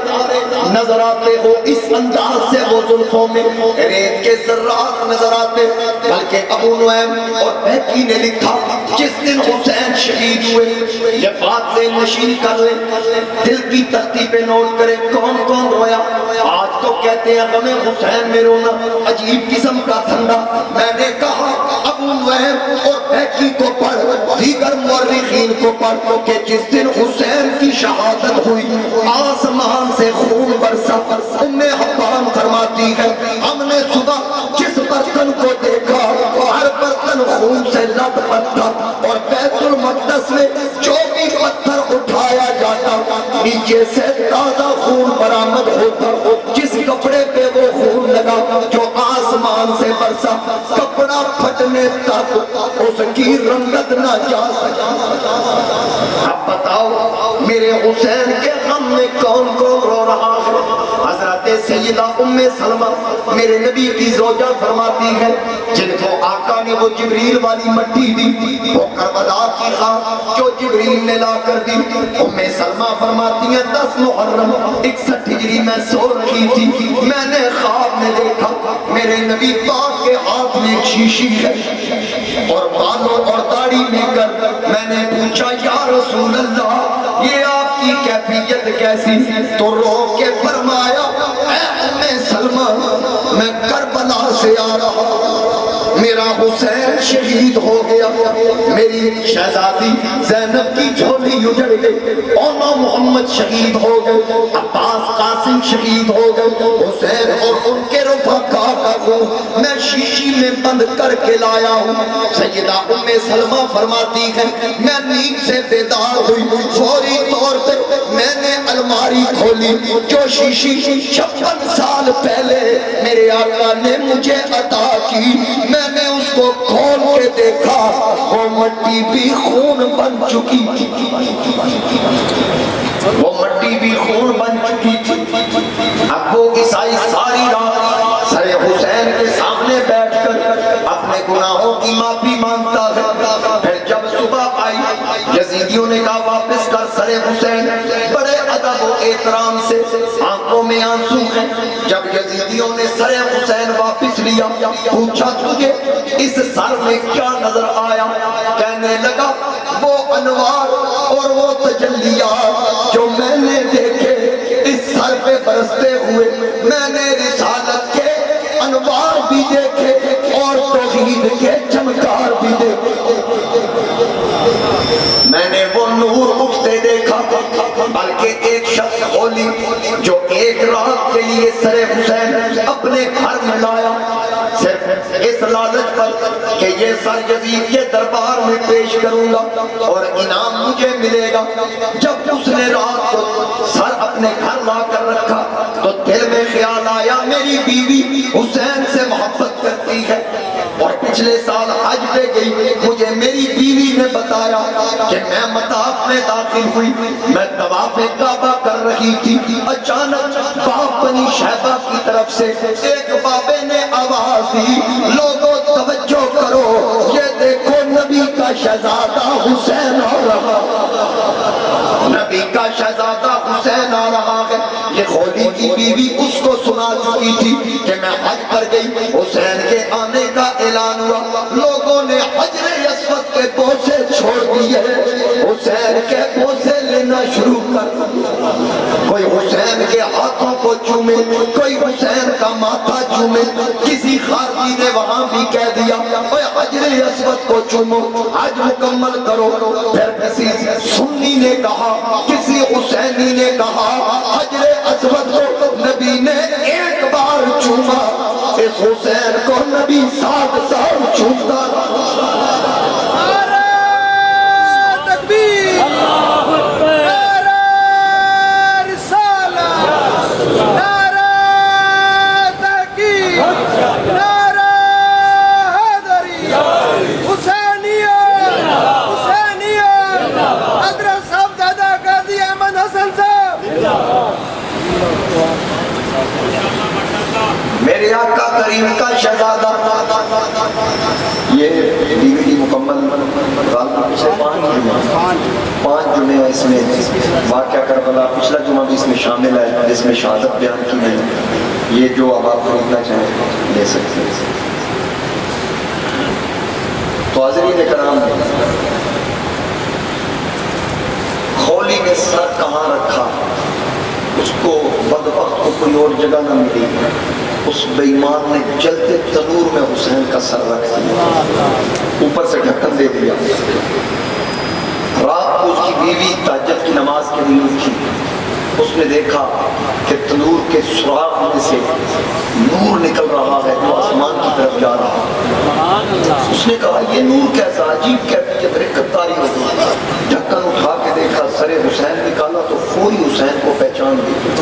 نظر آتے ہو. اس انداز سے وہ زلفوں میں ریت کے ذرات نظر آتے. بلکہ ابو نعیم اور بہقی نے لکھا جس دن حسین شہید ہوئے یہ بات سے نشین کر لیں, دل کی تختی پہ نوٹ کریں کون کون رویا. آج تو تو کہتے ہیں غم حسین میں رونا عجیب قسم کا دھندا. میں نے کہا ابو نعیم اور بیکی کو پڑھ, دیگر مورخین کو پڑھ کہ جس دن حسین کی شہادت ہوئی آسمان سے خون برسا. ام حبان فرماتی ہے ہم نے صبح جس برتن کو دیکھا ہر برتن خون سے لت پت تھا, اور بیت المقدس میں جو بھی پتھر اٹھایا جاتا نیچے سے تازہ خون برآمد ہوتا. جس کپڑے پہ وہ خون لگا جو آسمان سے برسا, کپڑا پھٹنے تک اس کی رنگت نہ جا سکا. اب بتاؤ میرے حسین کے غم میں کون کون رو رہا ہے؟ حضرت سیدہ ام سلمہ میرے نبی کی زوجہ فرماتی ہے جن کو آقا نے وہ جبریل والی مٹی دی, وہ کربلا کی خاک جو جبریل نے لا کر دی. ام سلمہ فرماتی ہیں 10 محرم 61 ہجری میں سو رہی تھی, میں نے خواب میں دیکھا میرے نبی پاک کے ہاتھ میں ایک شیشی ہے اور بالوں اور داڑھی میں کر. میں نے پوچھا یا رسول اللہ یہ آپ کی کیفیت کیسی؟ تو رو کے فرمایا اے ام سلمہ میں کربلا سے آ رہا, میرا حسین شہید ہو گیا, میری شہزادی زینب کی جھولی اجڑ گئی, اونا محمد شہید ہو گئے, عباس قاسم شہید ہو گئے, حسین اور ان کے رفقا کا خون میں شیشی میں بند کر کے لایا ہوں. سیدہ ام سلمہ فرماتی ہے میں نیند سے بیدار ہوئی, فوری طور پہ میں نے الماری کھولی جو شیشی 56 سال پہلے میرے آقا نے مجھے عطا کی. میں نے اس کو کھول کے دیکھا وہ مٹی بھی خون بن چکی تھی, وہ مٹی بھی خون بن چکی تھی. اب وہ عیسائی ساری رات سر حسین کے سامنے بیٹھ کر اپنے گناہوں کی معافی مانگتا ہے. پھر جب صبح آئی یزیدیوں نے کہا واپس کر سر حسین, بڑے ادب و احترام سے آنکھوں میں آنسو ہیں. جب یزیدیوں نے سر حسین واپس لیا پوچھا تجھے اس سر میں کیا نظر آیا؟ کہنے لگا وہ انوار اور وہ تجلیات جو میں نے دیکھے اس سر پہ برستے ہوئے, میں نے رسالت کے انوار بھی دیکھے اور توحید کے چمکار بھی دیکھے. میں نے وہ نور اٹھتے دیکھا, بلکہ ایک شخص کھولی جو ایک رات کے لیے سر حسین اپنے گھر میں لایا صرف اس لالچ پر کہ یہ سر یزید کے دربار میں پیش کروں گا اور انعام مجھے ملے گا. جب اس نے رات کو سر اپنے گھر لا کر رکھا تو دل میں خیال آیا میری بیوی حسین سے محبت کرتی ہے, اور پچھلے سال حج پہ گئی, مجھے میری بیوی نے بتایا کہ میں مطاف میں داخل ہوئی, میں طواف کعبہ کر رہی تھی, اچانک باپ بنی شہبہ کی طرف سے ایک بابے نے آواز دی لوگوں توجہ کرو یہ دیکھو نبی کا شہزادہ حسین آ رہا, نبی کا شہزادہ حسین آ رہا ہے. یہ خولی کی بیوی اس کو سنا چکی تھی کہ میں حج پر گئی, حسین کے آنے کا اعلان ہوا, لوگوں نے حجر اسود کے بوسے چھوڑ دیے, حسین کے بوسے لینا شروع کر, کوئی حسین کے ہاتھوں کو چومے, کوئی حسین کا ماتھا چومے. کسی خارجی نے وہاں بھی کہہ دیا اوے حجر اسود کو چومو, حج مکمل کرو. پھر کسی سنی نے کہا, کسی حسینی نے کہا حجر اسود کو نبی نے ایک بار چوما, اس حسین کو نبی 7 سال چومتا رہا. میرے آقا کریم کا شہزادہ, یہ ڈیویڈی مکمل سے 5 جمعے اس میں واقعہ کربلا, پچھلا جمعہ بھی اس میں شامل ہے جس میں شہادت بیان کی ہے. یہ جو اب آپ خریدنا چاہیں لے سکتے ہیں. تو حاضرین کرام, خولی نے سر کہاں رکھا, اس کو بدبخت کو کوئی اور جگہ نہ ملی، اس بے ایمان نے جلتے تنور میں حسین کا سر رکھ دیا، اوپر سے ڈھکن دے دیا۔ رات کو اس کی بیوی تہجد کی نماز کے لیے اٹھی، اس نے دیکھا کہ تنور کے سوراخ میں سے نور نکل رہا ہے جو آسمان کی طرف جا رہا ہے۔ اس نے کہا یہ نور کیسا عجیب کیفیت رکت طاری ہو گئی۔ ڈھکن اٹھا کے دیکھا، سر حسین نکالا تو فوری حسین کو پہچان گئی۔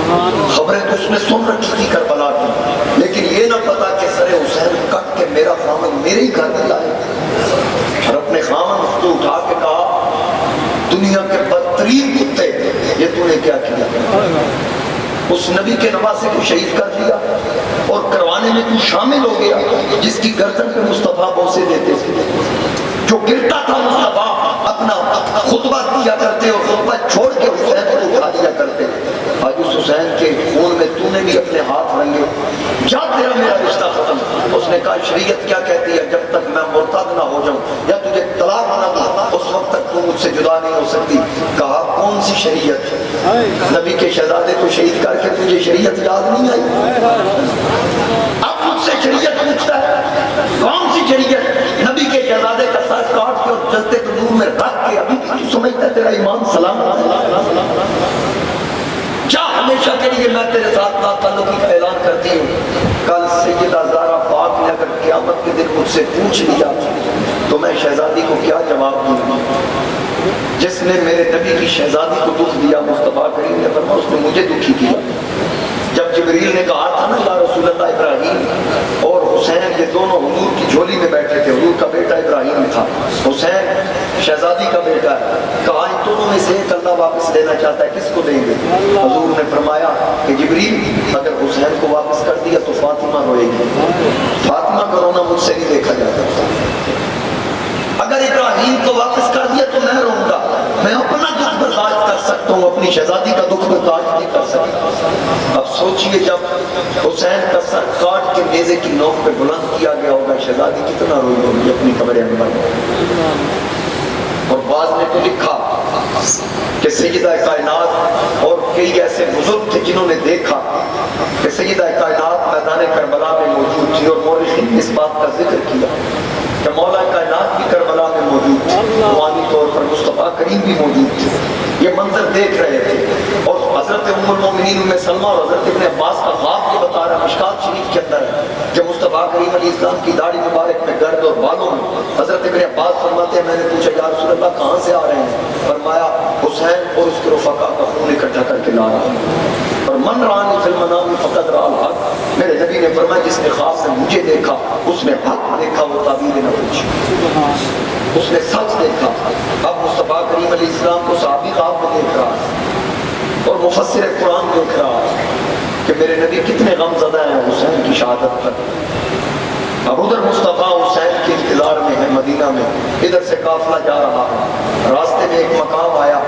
خبریں تو اس نے سن رکھی تھی کربلا کی، لیکن یہ نہ پتا کہ سر حسین کٹ کے میرا خامن میرے ہی گھر میں لائے۔ اور اپنے خامن کو اٹھا کے کہا دنیا کے بدترین کتے یہ تو نے کیا کیا؟ اس نبی کے نواسے کو شہید کر دیا اور کروانے میں تو شامل ہو گیا جس کی گردن پہ مصطفیٰ بوسے دیتے تھے، جو گرتا تھا مصطفیٰ اپنا خطبہ دیا کرتے اور خطبہ چھوڑ کے حسین کو اٹھا دیا کرتے۔ آج اس حسین کے خون میں تو نے بھی اپنے ہاتھ رنگے، جا تیرا میرا رشتہ ختم۔ اس نے کہا شریعت کیا کہتی ہے جب تک میں مرتد نہ ہو جاؤں یا تجھے طلاق نہ دوں اس وقت تک تو مجھ سے جدا نہیں ہو سکتی۔ کہا کون سی شریعت؟ نبی کے شہزادے کو شہید کر کے تجھے شریعت یاد نہیں آئی؟ اب مجھ سے شریعت پوچھتا ہے، کون سی شریعت؟ نبی کے شہزادے کا سر کاٹ کے اور جلتے تنور میں رکھ کے ابھی تو سمجھتا ہے تیرا ایمان سلام کیا؟ ہمیشہ کے لیے میں تیرے ساتھ ناتعلقی کا اعلان کرتی ہوں۔ کل سیدہ زہرا پاک نے اگر قیامت کے دن مجھ سے پوچھ لیا تو میں شہزادی کو کیا جواب دوں گا؟ جس نے میرے نبی کی شہزادی کو دکھ دیا، مصطفیٰ کریم نے فرمایا اس نے مجھے دکھی کیا۔ جب جبریل نے کہا تھا نا یا رسول اللہ ابراہیم اور حسین یہ دونوں حضور کی جھولی میں بیٹھے تھے، حضور کا بیٹا ابراہیم تھا، حسین شہزادی کا بیٹا ہے، کہا ان دونوں میں سے ایک اللہ واپس لینا چاہتا ہے کس کو دیں گے؟ حضور نے فرمایا کہ جبریل اگر حسین کو واپس کر دیا تو فاطمہ روئے گی، فاطمہ کا رونا مجھ سے نہیں دیکھا جاتا۔ اگر ابراہیم کو واپس کر دیا تو میں رہوں گا، میں اپنا دکھ برداشت کر سکتا ہوں، اپنی شہزادی کا دکھ برداشت نہیں کر سکتا۔ اب سوچئے جب حسین کا سر کاٹ کے نیزے کی نوک پہ بلند کیا گیا ہوگا شہزادی کتنا روئی ہوگی اپنی قبر انور۔ اور بعض نے تو لکھا کہ سیدہ کائنات اور کئی ایسے بزرگ تھے جنہوں نے دیکھا کہ سیدہ کائنات میدان کربلا میں موجود تھی، اور مورخین نے اس بات کا ذکر کیا کہ مولا کائنات بھی کربلا میں موجود تھے، روحانی طور پر مصطفیٰ کریم بھی موجود تھے، یہ منظر دیکھ رہے تھے۔ اور حضرت ام المومنین ام سلمہ اور حضرت ابن عباس کا خواب یہ بتا رہا ہے، مشکات شریف کے اندر ہے کہ مصطفیٰ کریم علیہ السلام کی داڑھی مبارک میں گرد اور بالوں میں حضرت ابن عباس فرماتے ہیں میں نے پوچھا یا رسول اللہ کہاں سے آ رہے ہیں؟ فرمایا حسین اور اس کے رفقا کا خون اکٹھا کر کے لا رہا ہے۔ اور من رانی فی المنام فقد رأى الحق، میرے نبی نے فرمایا جس نے خواب میں مجھے دیکھا اس نے حق دیکھا، وہ تعبیر نہ پوچھی، اس نے سچ دیکھا۔ اب مصطفیٰ کریم علیہ السلام کو صحابی خواب میں دیکھ رہا ہے اور مفسر قرآن دیکھ رہا ہے کہ میرے نبی کتنے غم زدہ ہیں حسین کی شہادت پر۔ اب ادھر مصطفیٰ حسین کے انتظار میں ہے مدینہ میں، ادھر سے قافلہ جا رہا ہے، راستے میں ایک مقام آیا،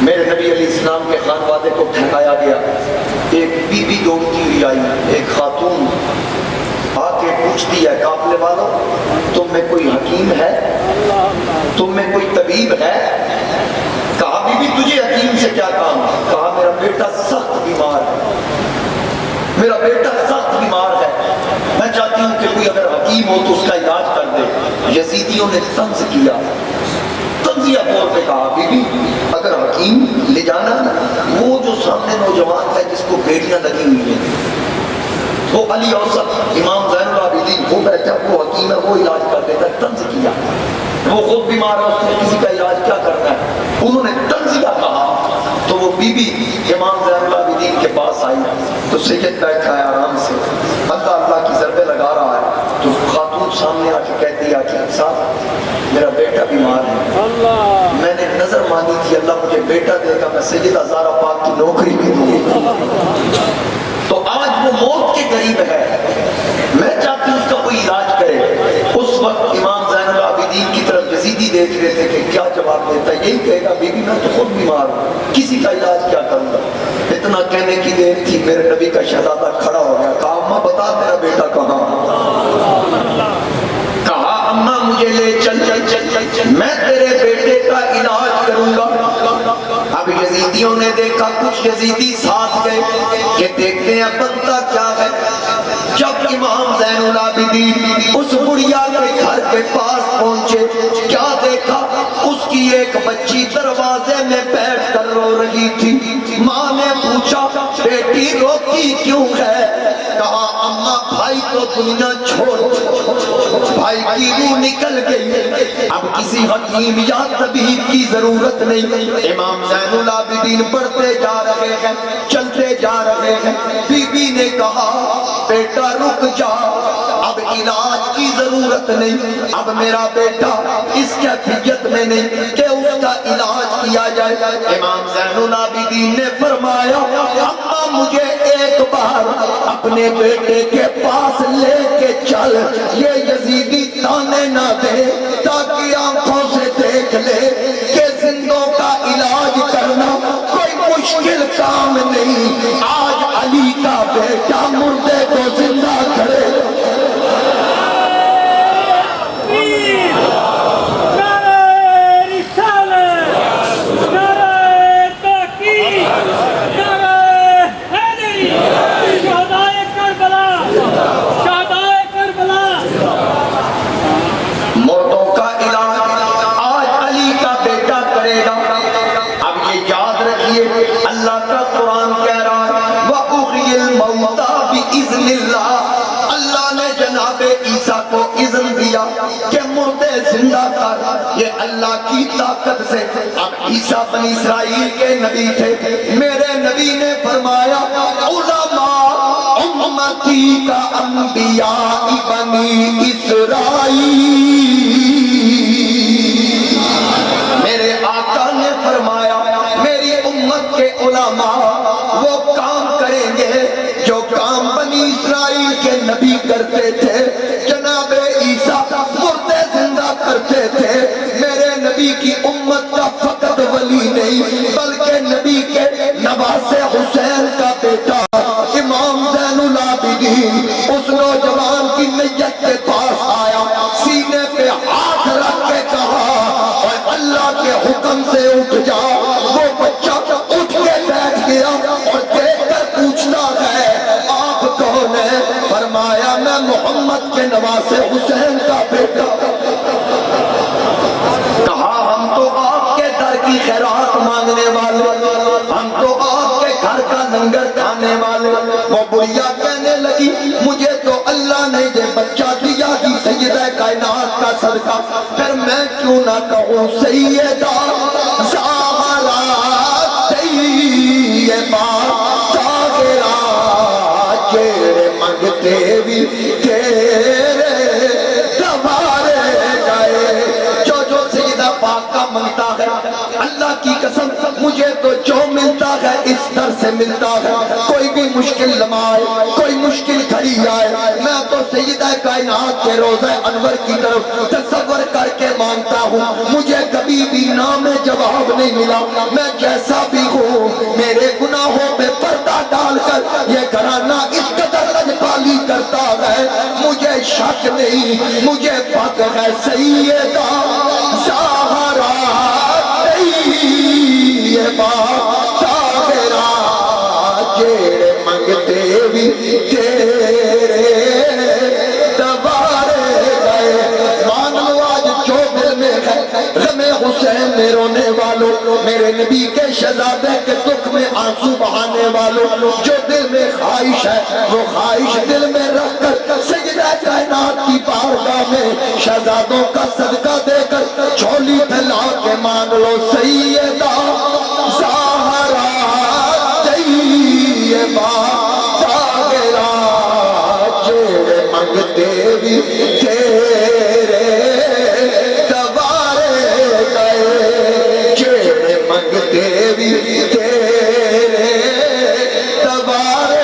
میرے نبی علیہ السلام کے خانوادے کو ٹھہرایا گیا، ایک بی بی دوڑتی ہوئی آئی، ایک خاتون آ کے پوچھتی ہے قافلے والوں تم میں کوئی حکیم ہے، تم میں کوئی طبیب ہے؟ کہا بی بی تجھے حکیم سے کیا کام؟ کہا میرا بیٹا سخت بیمار ہے، میرا بیٹا سخت بیمار ہے، میں چاہتی ہوں کہ کوئی اگر حکیم ہو تو اس کا علاج کر دے۔ یزیدیوں نے طنز کیا، تنزیہ طور پہ کہا بی بی اگر حکیم لے جانا وہ جو سامنے نوجوان ہے جس کو بیٹیاں لگی ہوئی ہیں وہ علی اوسط امام زین العابدین وہ بیٹھا وہ حکیم ہے وہ علاج کر دیتا ہے، طنز کیا۔ وہ خود بیمار ہے اس نے کسی کا علاج کیا کرنا ہے، انہوں نے تنزیہ کہا تو وہ بی بی امام زین العابدین کے پاس آئی تو سید بیٹھا ہے آرام سے، اللہ اللہ کی ضربے لگا رہا ہے، تو خاتون سامنے آ کے کہتی ہے حکیم صاحب میرا بیٹا بیمار ہے، میں نے نظر مانی تھی اللہ مجھے بیٹا دے گا میں سیدہ زہرا پاک کی نوکری بھی دوں گی، تو آج وہ موت کے قریب ہے، میں چاہتی ہوں اس کا کوئی علاج کرے۔ اس وقت امام زین العابدین کی طرف یزیدی دیکھ رہے تھے کہ کیا جواب دیتا ہے، یہی کہے گا بی بی میں تو خود بیمار ہوں کسی کا علاج کیا کروں گا۔ اتنا کہنے کی دیر تھی میرے نبی کا شہزادہ کھڑا ہو گیا، کہا اماں بتا میرا بیٹا کہاں؟ کہا اماں مجھے لے چل چل چل چل چل میں تیرے بیٹے کا علاج کروں گا۔ اب یزیدی یزیدیوں نے دیکھا، کچھ یزیدی ساتھ گئے کہ دیکھتے ہیں بنتا کیا ہے۔ جب امام زین العابدین اس بڑھیا کے گھر کے پاس پہنچے، کیا دیکھا؟ اس کی ایک بچی دروازے میں بیٹھ کر رو رہی تھی۔ ماں نے پوچھا بیٹی روتی کیوں ہے؟ کہا اماں بھائی تو دنیا چھوڑ، بھائی کی روح نکل گئی، اب کسی حکیم یا طبیب کی ضرورت نہیں۔ امام زین العابدین بڑھتے جا رہے ہیں، چلتے جا رہے ہیں۔ بی بی نے کہا بیٹا رک جا، اب علاج کی ضرورت نہیں، اب میرا بیٹا اس کیفیت میں نہیں کہ اس کا علاج کیا جائے۔ امام زین العابدین نے فرمایا اماں مجھے ایک بار اپنے بیٹے کے پاس لے کے چل، یہ یزیدی تانے نہ دے، تاکہ آنکھوں سے دیکھ لے کہ زندوں کا علاج کرنا کوئی مشکل کام نہیں۔ آج علی کا بیٹا مردے کو زندہ کرے۔ اللہ کا قرآن کہہ رہا ہے وَأُحْيِي الْمَوْتَى بِإِذْنِ اللَّهِ، اللہ نے جناب عیسیٰ کو اذن دیا کہ مردے زندہ کر، یہ اللہ کی طاقت سے۔ اب عیسیٰ بنی اسرائیل کے نبی تھے، میرے نبی نے فرمایا علماء امتی کا انبیاء بنی اسرائیل، میرے آقا نے فرمایا میری امت کے علماء وہ کام کریں گے جو کام بنی اسرائیل کے نبی کرتے تھے۔ جناب عیسیٰ مردے زندہ کرتے تھے، میرے نبی کی امت کا فقط ولی نہیں بلکہ نبی کے نواسے حسین کا بیٹا امام زین العابدین اس نوجوان کی میت کے پاس آیا، سینے پہ ہاتھ رکھ کے کہا اور اللہ کے حکم سے اٹھ جا۔ وہ بچہ اٹھ کے بیٹھ گیا اور دیکھ کر پوچھتا ہے آپ کون ہیں؟ فرمایا میں محمد کے نواسے حسین کا بیٹا۔ کہا ہم تو آپ کے در کی خیرات مانگنے والے، ہم تو آپ کے گھر کا لنگر کھانے والے۔ وہ بڑھیا کہنے لگی مجھے تو اللہ نے یہ بچہ دیا ہی سیدہ کائنات کا صدقہ، پھر میں کیوں نہ کہوں سیدہ زہرا طیبہ طاہرہ، جیڑے منگتے بھی تیرے دوارے گئے۔ جو سیدہ پاک کا منگتا ہے اللہ کی قسم مجھے تو جو ملتا ہے اس در سے ملتا ہے۔ کوئی بھی مشکل لمحہ آئے، کوئی مشکل گھڑی آئے، میں تو سیدہ کائنات کے روضہ انور کی طرف تصور کر کے مانگتا ہوں۔ مجھے کبھی بھی نام جواب نہیں ملا، میں جیسا بھی ہوں میرے گناہوں پہ پردہ ڈال کر یہ گھرانہ اس قدر لجپالی کرتا ہے، مجھے شک نہیں، مجھے پاک ہے سیدہ زہرا طیبہ طاہرہ، جیڑے منگتے بھی تیرے دوارے گئے۔ مان لو آج جو دل میں ہے غم حسین میں رونے والوں، میرے نبی کے شہزادے کے دکھ میں آنسو بہانے والوں، جو دل میں خواہش ہے وہ خواہش دل میں رکھ کر سیدہ کائنات کی بارگاہ میں شہزادوں کا صدقہ دے کر جھولی پھیلا کے مان لو سیدہ زہرا طیبہ طاہرہ، جیڑے منگتے بھی تیرے دوارے گئے، جیڑے منگتے بھی تیرے دوارے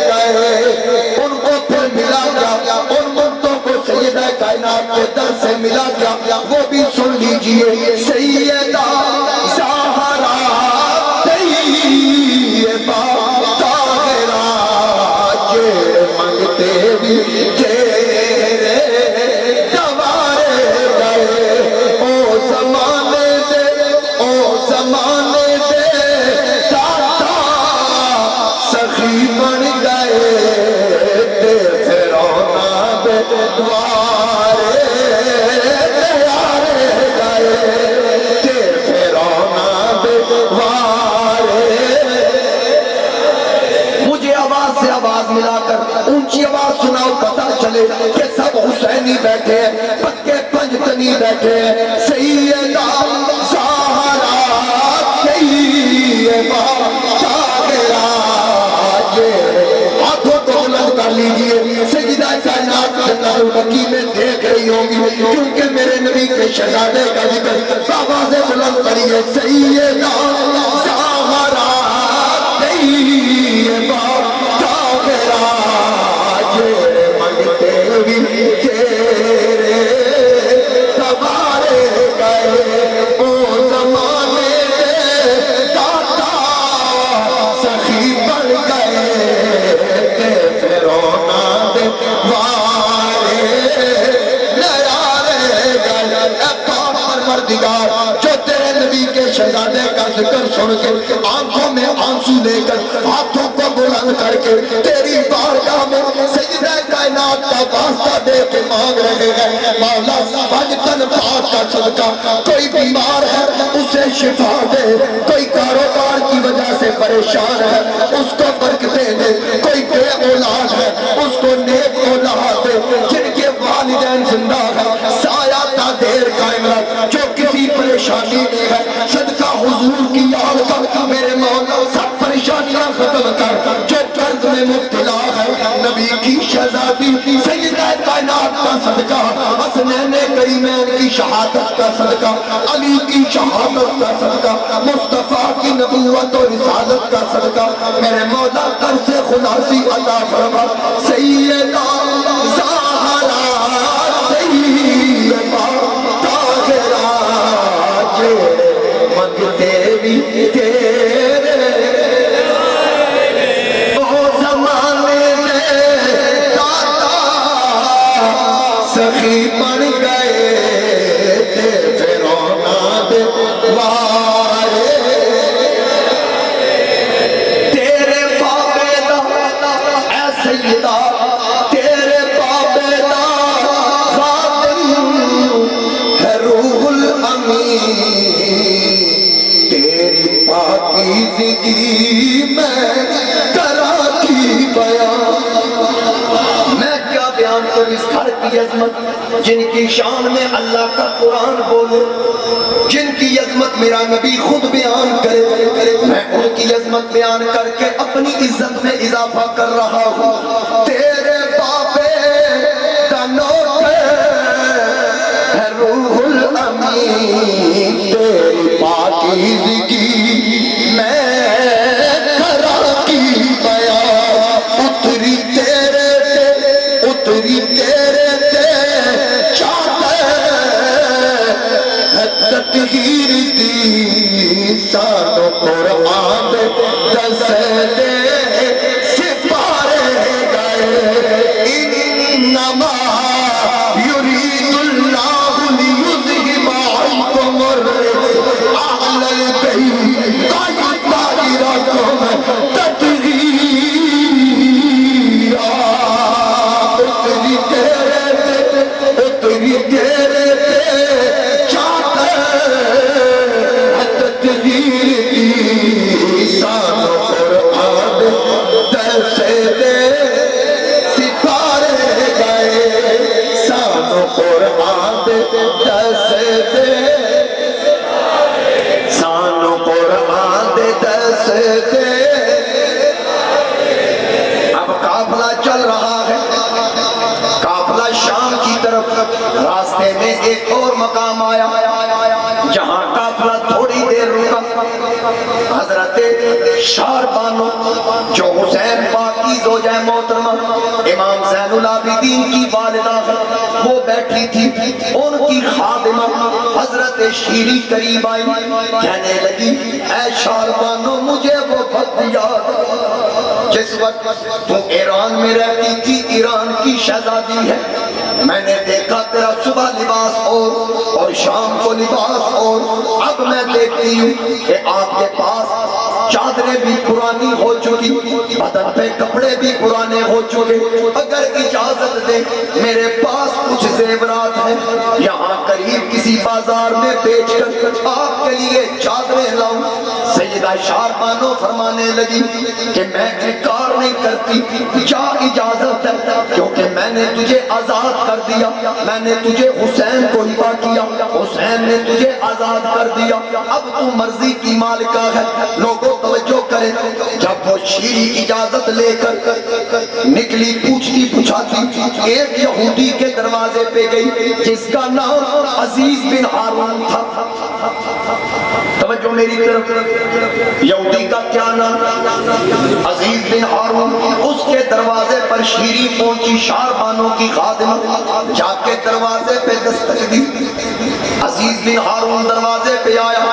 گئے۔ ان کو پھر ملا کیا؟ ان منتوں کو سیدہ کائنات کے در سے ملا کیا؟ وہ بھی سن لیجئے سیدہ زہرا طیبہ طاہرہ، جیڑے منگتے بھی تیرے دوارے گئے۔ او زمانے دے دوارے نیارے گئے تیرے رونا دوارے. مجھے آواز سے آواز ملا کر اونچی آواز سناؤ پتہ چلے کہ سب حسینی بیٹھے ہیں, پکے پنجتنی بیٹھے ہیں. سیدہ زہرا طیبہ طاہرہ, ہاتھوں کو بلند کر لیجئے. سیدہ کائنات جنت البقیع میں دیکھ رہی ہوں گی کیونکہ میرے نبی کے شہزادے کا ذکر آوازیں بلند کریے. سیدہ زہرا طیبہ طاہرہ, منگتے بھی تیرے سوارے گئے. او زمانے دے داتا سخی بن گئے تے رونا دے وارے نیارے گئے. اے پاک پروردگار, جو تیرے نبی کے شہزادے کا ذکر سن کے آنکھوں میں آنسو لے کر ہاتھوں کو بلند کر کے تیری بارگاہ میں سجدہ کائنات کا واسطہ دے کے مانگ رہے ہیں, مولا پنجتن پاک کا صدقہ, کوئی بیمار ہے اسے شفا دے, کوئی کاروبار کی وجہ سے پریشان ہے اس کو برکتیں دے, کوئی بے اولاد ہے اس کو نیک اولاد دے, جن کے والدین زندہ ہیں سایہ تا دیر قائم رکھ, جو کسی پریشانی میں ہے صدقہ حضور کی یاد کر میرے مولا سب پریشانیاں ختم کر, جو قرض میں مبتلا ہے نبی کی شہزادی سیدہ کائنات کا صدقہ, حسنین کریمین کی شہادت کا صدقہ, علی کی شہادت کا صدقہ, مصطفیٰ کی نبوت و رسالت کا صدقہ میرے مولا قرض سے خلاصی عطا فرما. سیدہ زہرا طیبہ طاہرہ, منگتے بھی تیرے او زمانے دے داتا سخی بن گئے تے رونا دے وارے. تیرے بابے دا اے سیدہ تیرے بابے دا خادم ہے روح الامین, تیری پاکیزگی میں کرا کی بیان. میں کیا بیان کروں اس گھر کی عظمت, جن کی شان میں اللہ کا قرآن بولے, جن کی عظمت میرا نبی خود بیان کرے, میں ان کی عظمت بیان کر کے اپنی عزت میں اضافہ کر رہا ہوں. تیرے بابے کا نوٹ ہے روح الامین, تیری پاکیزگی میں کرا کی بیان. اتری تیرے تے چاہتے تطہیر دی, سانو قرآن دس دے سپارے گئے. انما یرید اللہ لیذہب عنکم الرجس اہل البیت ویطہرکم تطہیرا. اتری تیرے تے چاہتے تطہیر دی, سانو قرآن دس دے سپارے گئے, سانو قرآن دس دے, سانو قرآن دس دے. اب قافلہ چل رہا ہے, قافلہ شام کی طرف, راستے میں ایک اور مقام آیا جہاں قافلہ تھوڑی دیر رکا. حضرت شاربانو جو حسین پاک کی زوجہ محترمہ امام زین العابدین کی والدہ ہے وہ بیٹھی تھی, ان کی خادمہ حضرت شیری قریب آئی, کہنے لگی اے شاربانو مجھے وہ وقت یاد جس وقت تو ایران میں رہتی تھی, ایران کی شہزادی ہے, میں نے دیکھا تیرا صبح لباس اور شام کو لباس اور, اب میں دیکھتی ہوں کہ آپ کے پاس چادریں بھی پرانی ہو چکی، بدن پہ کپڑے بھی پرانے ہو چکے، اگر اجازت دے میرے پاس کچھ زیورات ہیں، یہاں قریب کسی بازار میں بیچ کر آپ کے لیے چادریں لاؤں۔ سیدہ شاربانو فرمانے لگی کہ میں انکار نہیں کرتی، کیا اجازت ہے، کیونکہ میں نے تجھے آزاد کر دیا، میں نے تجھے حسین کو ہبا کیا، حسین نے تجھے آزاد کر دیا، اب تو مرضی کی مالکہ ہے۔ لوگوں توجہ کریں، جب وہ شیری اجازت لے کر نکلی پوچھتی پچھاتی ایک یہودی کے دروازے پہ گئی جس کا نام عزیز بن ہارون تھا۔ توجہ میری طرف، یہودی کا کیا نام؟ عزیز بن ہارون۔ اس کے دروازے پر شیری پہنچی، شاربانوں کی خادمہ، جا کے دروازے پہ دستک دی۔ عزیز بن ہارون دروازے پہ آیا،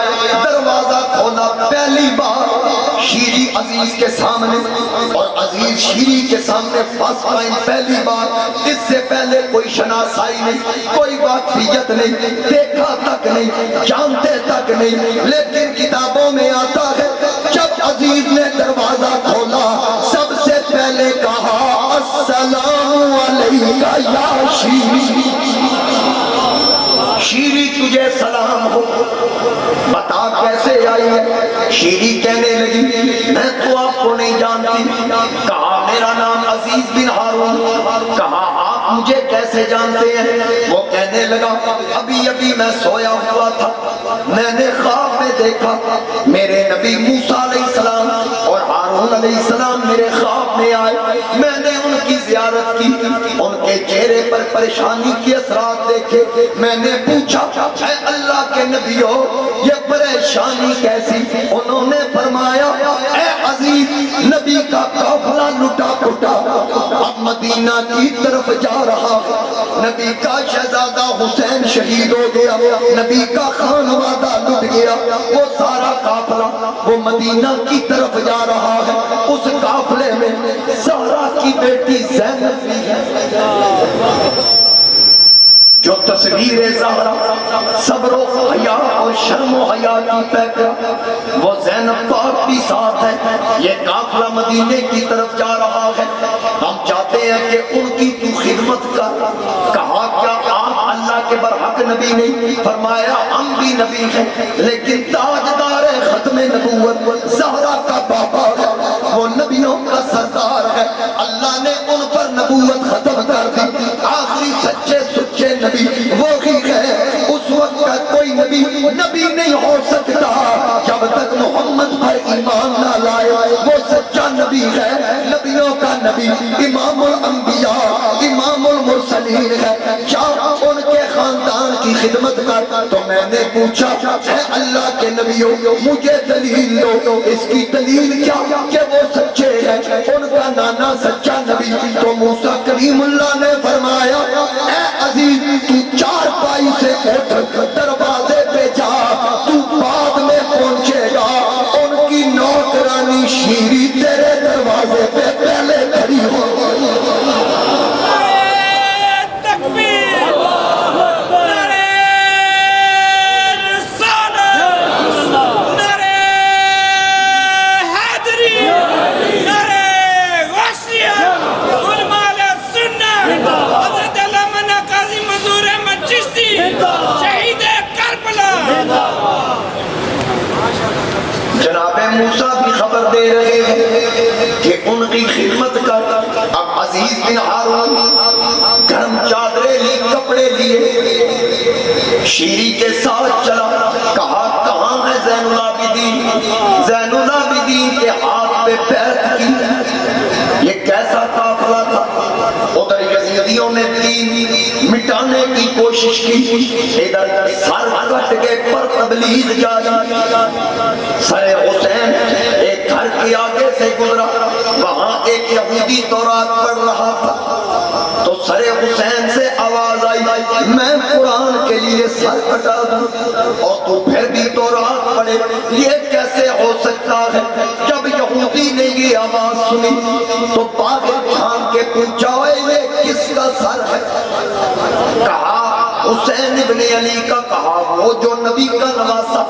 دروازہ کھولا، پہلی بار شیری عزیز کے سامنے، اور عزیز شیری کے سامنے فرسٹ ٹائم، پہلی بار۔ اس سے پہلے کوئی شناسائی نہیں، کوئی واقفیت نہیں، دیکھا تک نہیں، جانتے تک نہیں، لیکن کتابوں میں آتا ہے جب عزیز نے دروازہ کھولا سب سے پہلے کہا السلام علیکہ یا شیری، شیری تجھے سلام ہو، بتا کیسے آئی ہے؟ شیری کہنے لگی میں تو آپ کو نہیں جانتی۔ کہا میرا نام عزیز بن ہارون۔ کہا آپ مجھے کیسے جانتے ہیں؟ وہ کہنے لگا ابھی ابھی میں سویا ہوا تھا، میں نے خواب میں دیکھا میرے نبی موسیٰ علیہ السلام اور ہارون علیہ السلام میرے خواب میں آئے، میں نے ان کی زیارت کی، ان کے چہرے پر پریشانی کے اثرات دیکھے، میں نے پوچھا اے اللہ کے نبیو یہ پریشانی کیسی؟ انہوں نے فرمایا اے عزیز نبی کا قافلہ لٹا پٹا اب مدینہ کی طرف جا رہا ہے، نبی کا شہزادہ حسین شہید ہو گیا، نبی کا خانوادہ لٹ گیا، وہ سارا قافلہ وہ مدینہ کی طرف جا رہا ہے، اس قافلے میں زہرا کی بیٹی زینب بھی ہے۔ جو تصویر زہرا صبر و حیا اور شرم و حیا کی پیکر، وہ زینب پاک بھی ساتھ ہے، یہ قافلہ مدینے کی طرف جا رہا ہے، ہم چاہتے ہیں کہ ان کی تو خدمت کر۔ کہا کیا آپ اللہ کے برحق نبی نہیں؟ فرمایا ہم بھی نبی ہیں لیکن تاجدار ختم نبوت زہرا کا بابا ہے، وہ نبیوں کا سردار ہے، اللہ نے ان پر نبوت ختم کر دی، آخری سچے سچے نبی وہی ہے، اس وقت کا کوئی نبی نہیں ہو سکتا جب تک محمد پر ایمان نہ لائے، وہ سچا نبی ہے، نبیوں کا نبی، امام الانبیاء، امام المرسلین ہے، کیا ان کے خاندان کی خدمت کر۔ تو میں نے پوچھا اے اللہ کے نبیوں مجھے دلیل دو، اس کی دلیل کیا کہ وہ سچے ہیں، ان کا نانا سچا نبی۔ تو موسیٰ کلیم اللہ نے فرمایا اے عزیز تو چار پائی سے اٹھ دروازے پہ جا، تو بعد میں پہنچے گا، ان کی نوکرانی شیری تیرے دروازے پہ پہلے کھڑی ہوگی۔ جناب موسیٰ بھی خبر دے رہے ہیں کہ ان کی خدمت کر۔ اب عزیز بن ہارون گرم چادریں لی، کپڑے لیے، شیری کے ساتھ چلا، کہا کہاں ہے زین العابدین؟ زین العابدین کے ہاتھ پہ بیعت کی۔ یہ کیسا قافلہ تھا؟ ادھر یزیدیوں نے دین مٹانے کی کوشش کی، ادھر سر کٹ کے پر تبلیغ جاری۔ سر حسین ایک گھر کے آگے سے گزرا، وہاں ایک یہودی تورات پڑھ رہا تھا، تو سر حسین سے آواز آئی میں قرآن کے لیے سر کٹا دوں اور تو پھر بھی تورات پڑھے، یہ کیسے ہو سکتا ہے؟ جب یہودی نے یہ آواز سنی تو باغ کھان کے پوچھا یہ کس کا سر ہے؟ کہا حسین ابن علی کا کہا، وہ جو نبی کا نواسا،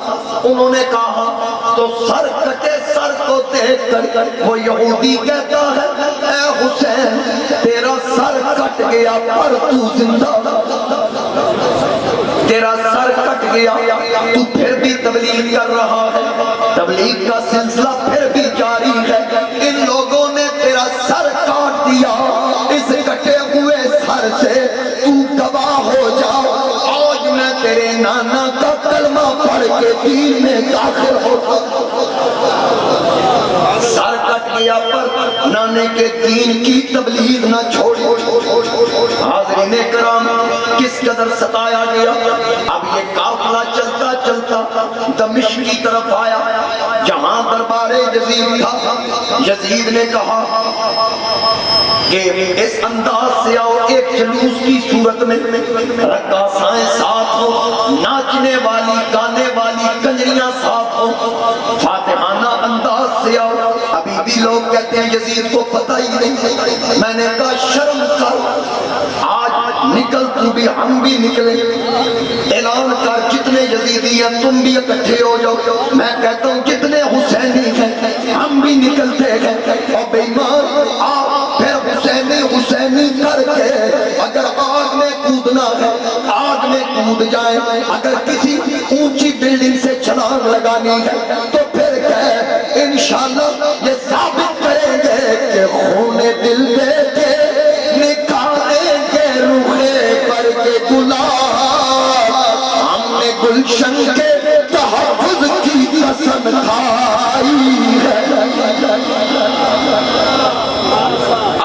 انہوں نے کہا تو سر کٹے سر کو دیکھ کر وہ یہودی کہتا ہے اے حسین تیرا سر کٹ گیا پر تو زندہ، تیرا سر کٹ گیا تو پھر بھی تبلیغ کر رہا ہے، تبلیغ کا سلسلہ پھر بھی جاری ہے، ان لوگوں نے تیرا سر کاٹ دیا، اس کٹے ہوئے سر سے تو گواہ ہو جا، آج میں تیرے نانا کا کلمہ پڑھ کے دین میں داخل ہو۔ سر کٹ گیا پر نانے کے دین کی تبلیغ نہ چھوڑی۔ حاضرین کرام کس قدر ستایا گیا۔ اب یہ قافلہ چلتا چلتا دمشق کی طرف آیا جہاں دربار یزید تھا۔ یزید نے کہا کہ اس انداز سے آؤ، ایک جلوس کی صورت میں رقاصائیں ساتھ ہو، ناچنے والی گانے والی کنجریاں ساتھ ہو، فاتحانہ انداز سے آؤ۔ ابھی بھی لوگ کہتے ہیں یزید کو پتہ ہی نہیں۔ میں نے کہا شرم کر، آج نکل تو بھی ہم بھی نکلیں، اعلان کر جتنے یزیدی ہیں تم بھی اکٹھے ہو جاؤ۔ میں کہتا ہوں جتنے حسینی ہیں ہم بھی نکلتے ہیں، اور بے ایمان آپ پھر حسینی کر کے اگر آگ میں کودنا ہے آگ میں کود جائیں، اگر کسی اونچی بلڈنگ سے چھلانگ لگانی ہے تو پھر کہ انشاءاللہ یہ ثابت کریں گے کہ خون دل دے کے نکالیں گے روحے پر کے گلاب، ہم نے گلشن کے تحفظ کی قسم کھائی ہے۔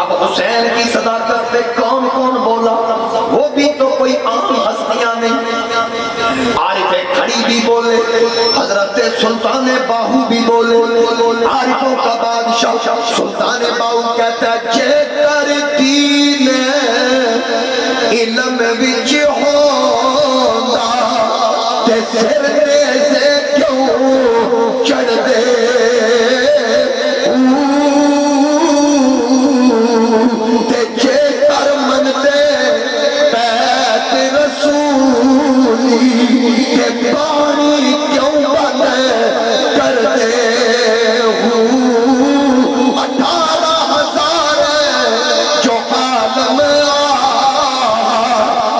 اب حسین کی صداقت پہ کون کون بولا، وہ بھی تو کوئی عام ہستیاں نہیں، عارف کھڑی بھی بولے، حضرت سلطان باہو بھی بولے، عارفوں کا بادشاہ سلطان باہو کہتا ہے جے کر دین علم وچ ہوندا تے سر سے کیوں چڑھ دے، پانی کیوں بند کر دے ہوں، 18,000 جو عالم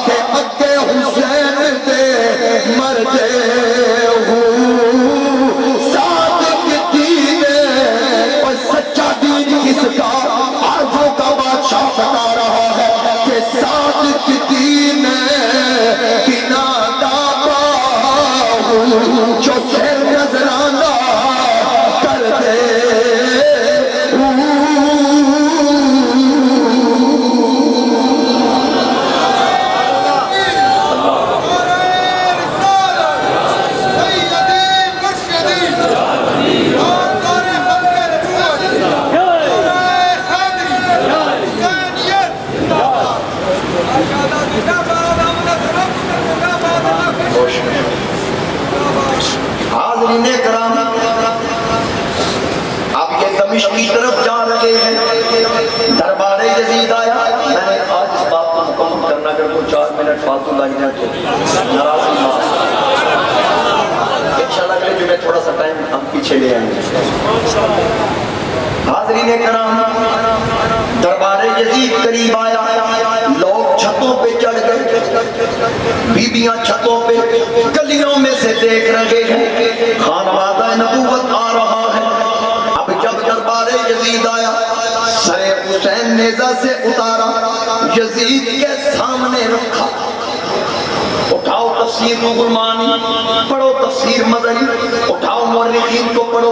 کے اگے حسین دے مر دے ہوں، صادق دین اور سچا دین کس کا، عارفوں کا بادشاہ بتا رہا ہے کہ صادق دین بنا جو سر نظرانہ کر دے۔ حاضرین کرام اب یہ دمشق کی طرف جا رہے ہیں، دربار یزید آیا۔ میں نے آج اس بات کو مکمل کرنا، اگر کوئی 4 منٹ فالتو لائی جائے تو ناراضی نہ، انشاءاللہ اگلے جمعے تھوڑا سا ٹائم ہم پیچھے لے آئیں گے۔ حاضرین کرام دربار یزید قریب آیا، لوگ چھتوں پہ چڑھ گئے، بیبیاں چھتوں پہ گلیوں میں سے دیکھ رہے ہیں، خانوادہ نبوت آ رہا ہے۔ اب جب دربار یزید آیا، سر حسین نیزہ سے اتارا، یزید کے سامنے رکھا۔ اٹھاؤ تفسیر روح المعانی پڑھو، تفسیر مدنی اٹھاؤ، مورخین کو پڑھو۔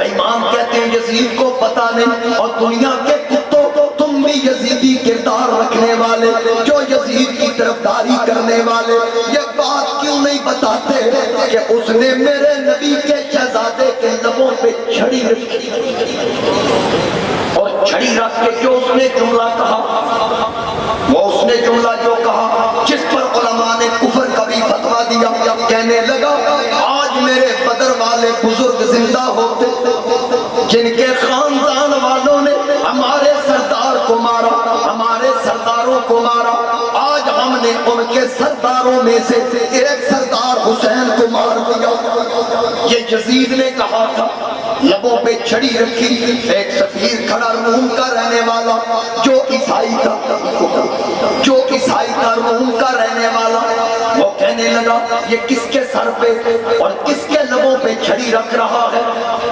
امام کہتے ہیں یزید کو پتہ نہیں، اور دنیا کے کتوں تم بھی یزیدی کردار رکھنے والے، جو یزید کی طرفداری کرنے والے، یہ بات کیوں نہیں بتاتے کہ اس نے میرے نبی کے شہزادے کے لبوں پہ چھڑی رکھی، اور چھڑی رکھ کے جو اس نے جملہ کہا، وہ اس نے جملہ جو کہا جس پر علماء نے کفر کا بھی فتویٰ دیا، کہنے لگا آج میرے بدر والے بزرگ زندہ ہوتے جن کے خاندان والوں نے ہمارے سردار کو مارا، ہمارے سرداروں کو مارا، آج ہم نے ان کے سرداروں میں سے ایک سردار حسین کو مار دیا۔ یہ یزید نے کہا تھا، لبوں پہ چھڑی رکھی، ایک سفیر کھڑا روم کا رہنے والا جو عیسائی تھا، روم کا رہنے والا، وہ کہنے لگا یہ کس کے سر پہ اور کس کے لبوں پہ چھڑی رکھ رہا ہے؟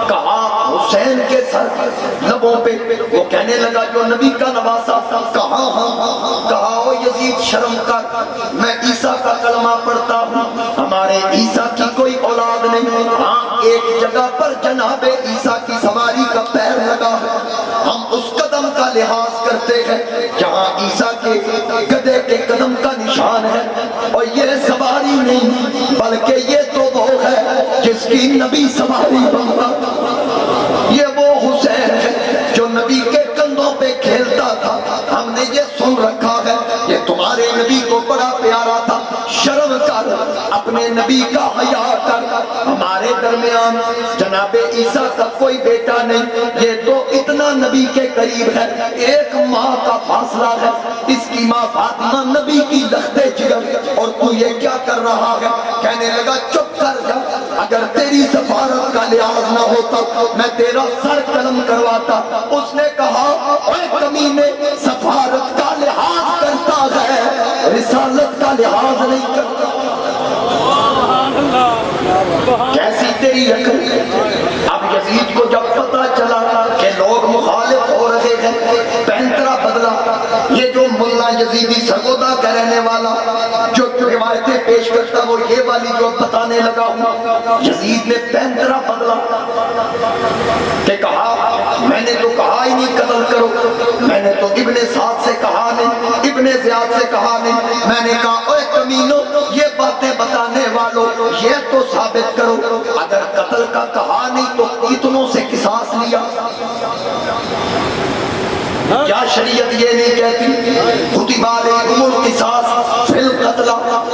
کہا حسین کے سر لبوں پہ۔ وہ کہنے لگا جو نبی کا نواسا تھا۔ کہا او یزید شرم کر، میں عیسیٰ کا کلمہ پڑھتا ہوں، ہمارے عیسیٰ کی کوئی اولاد نہیں۔ ہاں ایک جگہ پر جناب عیسیٰ کی سواری کا پیر لگا ہے، ہم اس قدم کا لحاظ کرتے ہیں جہاں عیسیٰ کے گدھے کے قدم کا نشان ہے، اور یہ سواری نہیں بلکہ یہ تو وہ ہے جس کی نبی سواری بنتا۔ یہ وہ حسین ہے جو نبی کے کندھوں پہ کھیلتا تھا، ہم نے یہ سن رکھا ہے، یہ تمہارے نبی کو بڑا پیارا تھا، شرم کر، اپنے نبی کا حیا کر، ہمارے درمیان جناب عیسیٰ کا کوئی بیٹا نہیں، یہ تو اتنا نبی کے قریب ہے، ایک ماں کا فاصلہ ہے، اس کی ماں فاطمہ نبی کی لختے جگر، اور تو یہ کیا کر رہا ہے؟ کہنے لگا چپ کر جا، اگر تیری سفارت کا لحاظ نہ ہوتا میں تیرا سر قلم کرواتا۔ اس نے کہا اے کمینے، سفارت کا لحاظ کرتا ہے، رسالت کا لحاظ نہیں کرتا۔ کیسی تیری عقل؟ اب یزید کو جب پتا چلا کہ لوگ مخالف ہو رہے ہیں، پینترا بدلا۔ یہ جو ملا یزیدی سرگودا کا رہنے والا جو روایتیں پیش کرتا وہ یہ والی جو بتانے لگا ہوں، یزید نے پینترا بدلا کہ کہا میں نے تو کہا ہی نہیں قتل کرو، میں نے تو ابن سعد سے کہا نہیں، ابن زیاد سے کہا نہیں، میں نے کہا اے کمینو یہ باتیں بتانے والوں یہ تو ثابت کرو، اگر قتل کا کہا نہیں تو اتنوں سے قصاص لیا؟ کیا شریعت یہ نہیں کہتی کتب علیکم القصاص فی القتل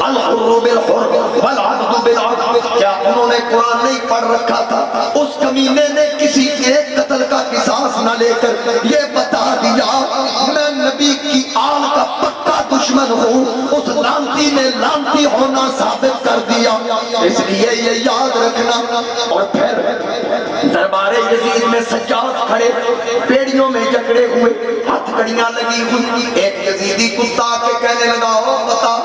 الحر بالحر والعبد بالعبد؟ کیا انہوں نے قرآن نہیں پڑھ رکھا تھا؟ اس کمینے نے کسی ایک قتل کا قصاص نہ لے کر یہ بتا دیا میں نبی کی آل کا پکا دشمن ہوں، اس لانتی نے لانتی ہونا ثابت کر دیا۔ اس لیے یہ یاد رکھنا۔ اور پھر دربار یزید میں سجاد کھڑے، پیڑیوں میں جکڑے ہوئے، ہاتھ کڑیاں لگی ہوئی، ایک یزیدی کتا کے کہنے لگا او بتا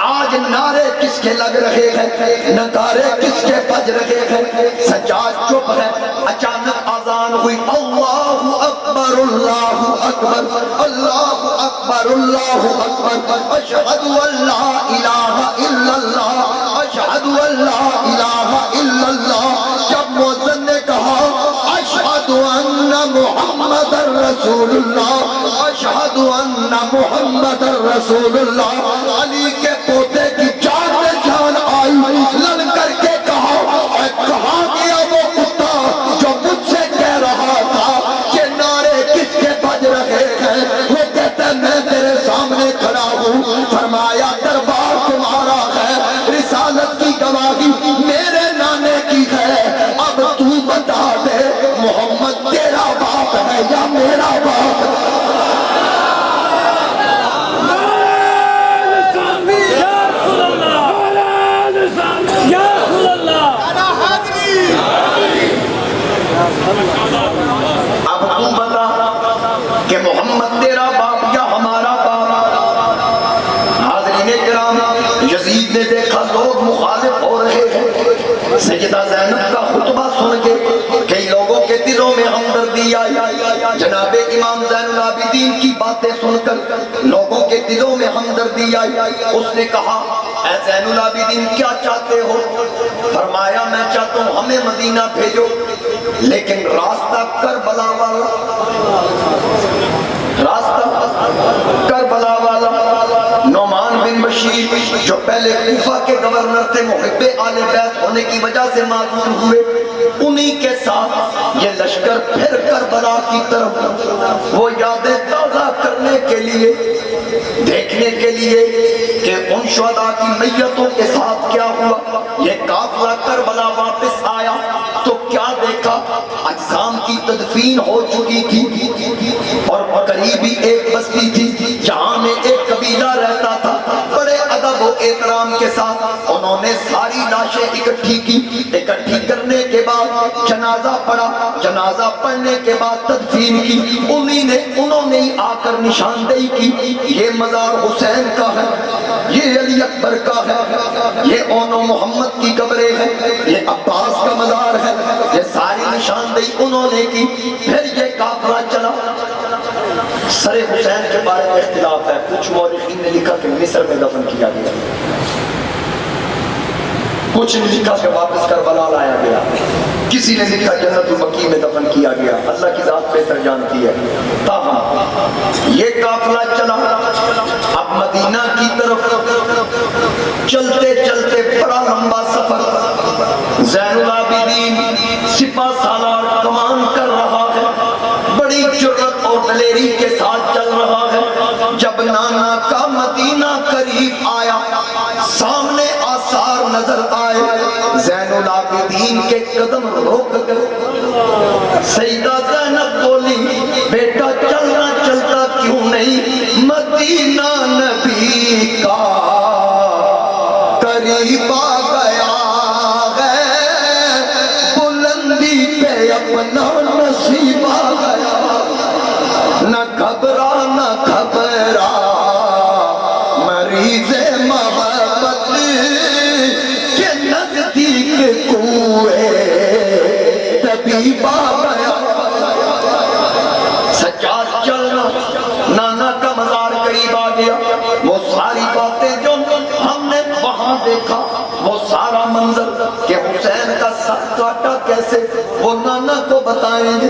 آج نعرے کس کے لگ رہے ہیں، نعرے کس کے بج رہے ہیں؟ سجاد چپ ہے۔ اچانک آذان ہوئی، اللہ اکبر اللہ اکبر اللہ اکبر اللہ اکبر، اشہد ان لا الہ الا اللہ اشہد ان لا الہ الا اللہ۔ جب مؤذن نے کہا اشہد ان محمد رسول اللہ اشہد ان محمد رسول اللہ، علی کے پوتے کی جان میں جان آئی، لڑ کر کے کہا گیا وہ کتا جو مجھ سے کہہ رہا تھا کہ نعرے کس کے بج رہے ہیں؟ وہ کہتا ہے میں تیرے سامنے کھڑا ہوں، فرمایا دربار تمہارا ہے، رسالت کی گواہی میرے نانے کی ہے، اب تو بتا دے محمد تیرا باپ ہے یا میرا باپ ہے؟ اب تو بتا کہ محمد تیرا باپ یا ہمارا باپ؟ حاضرین کرام، یزید نے دیکھا لوگ مخالف ہو رہے ہیں، سیدہ زینب کا خطبہ سن کے کئی لوگوں کے دلوں میں ہمدردی آئی، جناب امام زین العابدین کی باتیں سن کر لوگوں کے دلوں میں ہمدردی آئی۔ اس نے کہا اے زین العابدین کیا چاہتے ہو؟ فرمایا میں چاہتا ہوں ہمیں مدینہ بھیجو لیکن راستہ کربلا والا، راستہ کربلا والا۔ نعمان بن بشیر جو پہلے کوفہ کے گورنر تھے، محب آل بیت ہونے کی وجہ سے معذور ہوئے، انہی کے ساتھ یہ لشکر پھر کربلا کی طرف وہ یادیں تازہ کرنے کے لیے، دیکھنے کے لیے کہ ان شہداء کی میتوں کے ساتھ کیا ہوا۔ یہ قافلہ کربلا واپس آیا تو کیا دیکھا؟ اجسام کی تدفین ہو چکی تھی، اور قریبی ایک بستی تھی جہاں میں ایک قبیلہ رہتا تھا، انہوں نے ساری لاشیں اکٹھی کی، اکٹھی کرنے کے بعد جنازہ پڑھا، جنازہ پڑھنے کے بعد تدفین کی، انہوں نے آ کر نشاندہی کی یہ مزار حسین کا ہے، یہ علی اکبر کا ہے، یہ اون و محمد کی قبریں ہیں، یہ عباس کا مزار ہے، یہ ساری نشاندہی انہوں نے کی۔ پھر یہ قافلہ چلا۔ سر حسین کے بارے میں اختلاف ہے، کچھ مورخین نے لکھا کہ مصر میں دفن کیا گیا، کچھ نے لکھا کہ واپس کربلا لایا گیا، کسی نے لکھا جنت البقیع میں دفن کیا گیا، اللہ کی ذات بہتر جانتی ہے۔ تاہم یہ قافلہ چلا، اب مدینہ کی طرف چلتے چلتے بڑا لمبا سفر، زین العابدین سپہ سالار کمان کر رہا ہے، بڑی جرأت اور دلیری کے ساتھ چل رہا ہے۔ جب نانا کا مدینہ قریب آیا، سامنے آثار نظر آئے، زین العابدین کے قدم رک گئے۔ سیدہ زینب بولی بیٹا چلنا چلتا کیوں نہیں، مدینہ نبی کا قریب آ گیا ہے، بلندی پہ اپنا نصیب آ گیا، نہ گھبرا نہ گھبرا مریض محبت کے نزدیک کوئے طبیب آ گیا۔ سجاد چلنا، نانا کا مزار قریب آ گیا، وہ ساری باتیں جو ہم نے وہاں دیکھا، وہ سارا منظر کہ حسین کا سر کاٹا کیسے، وہ نانا کو بتائیں گے۔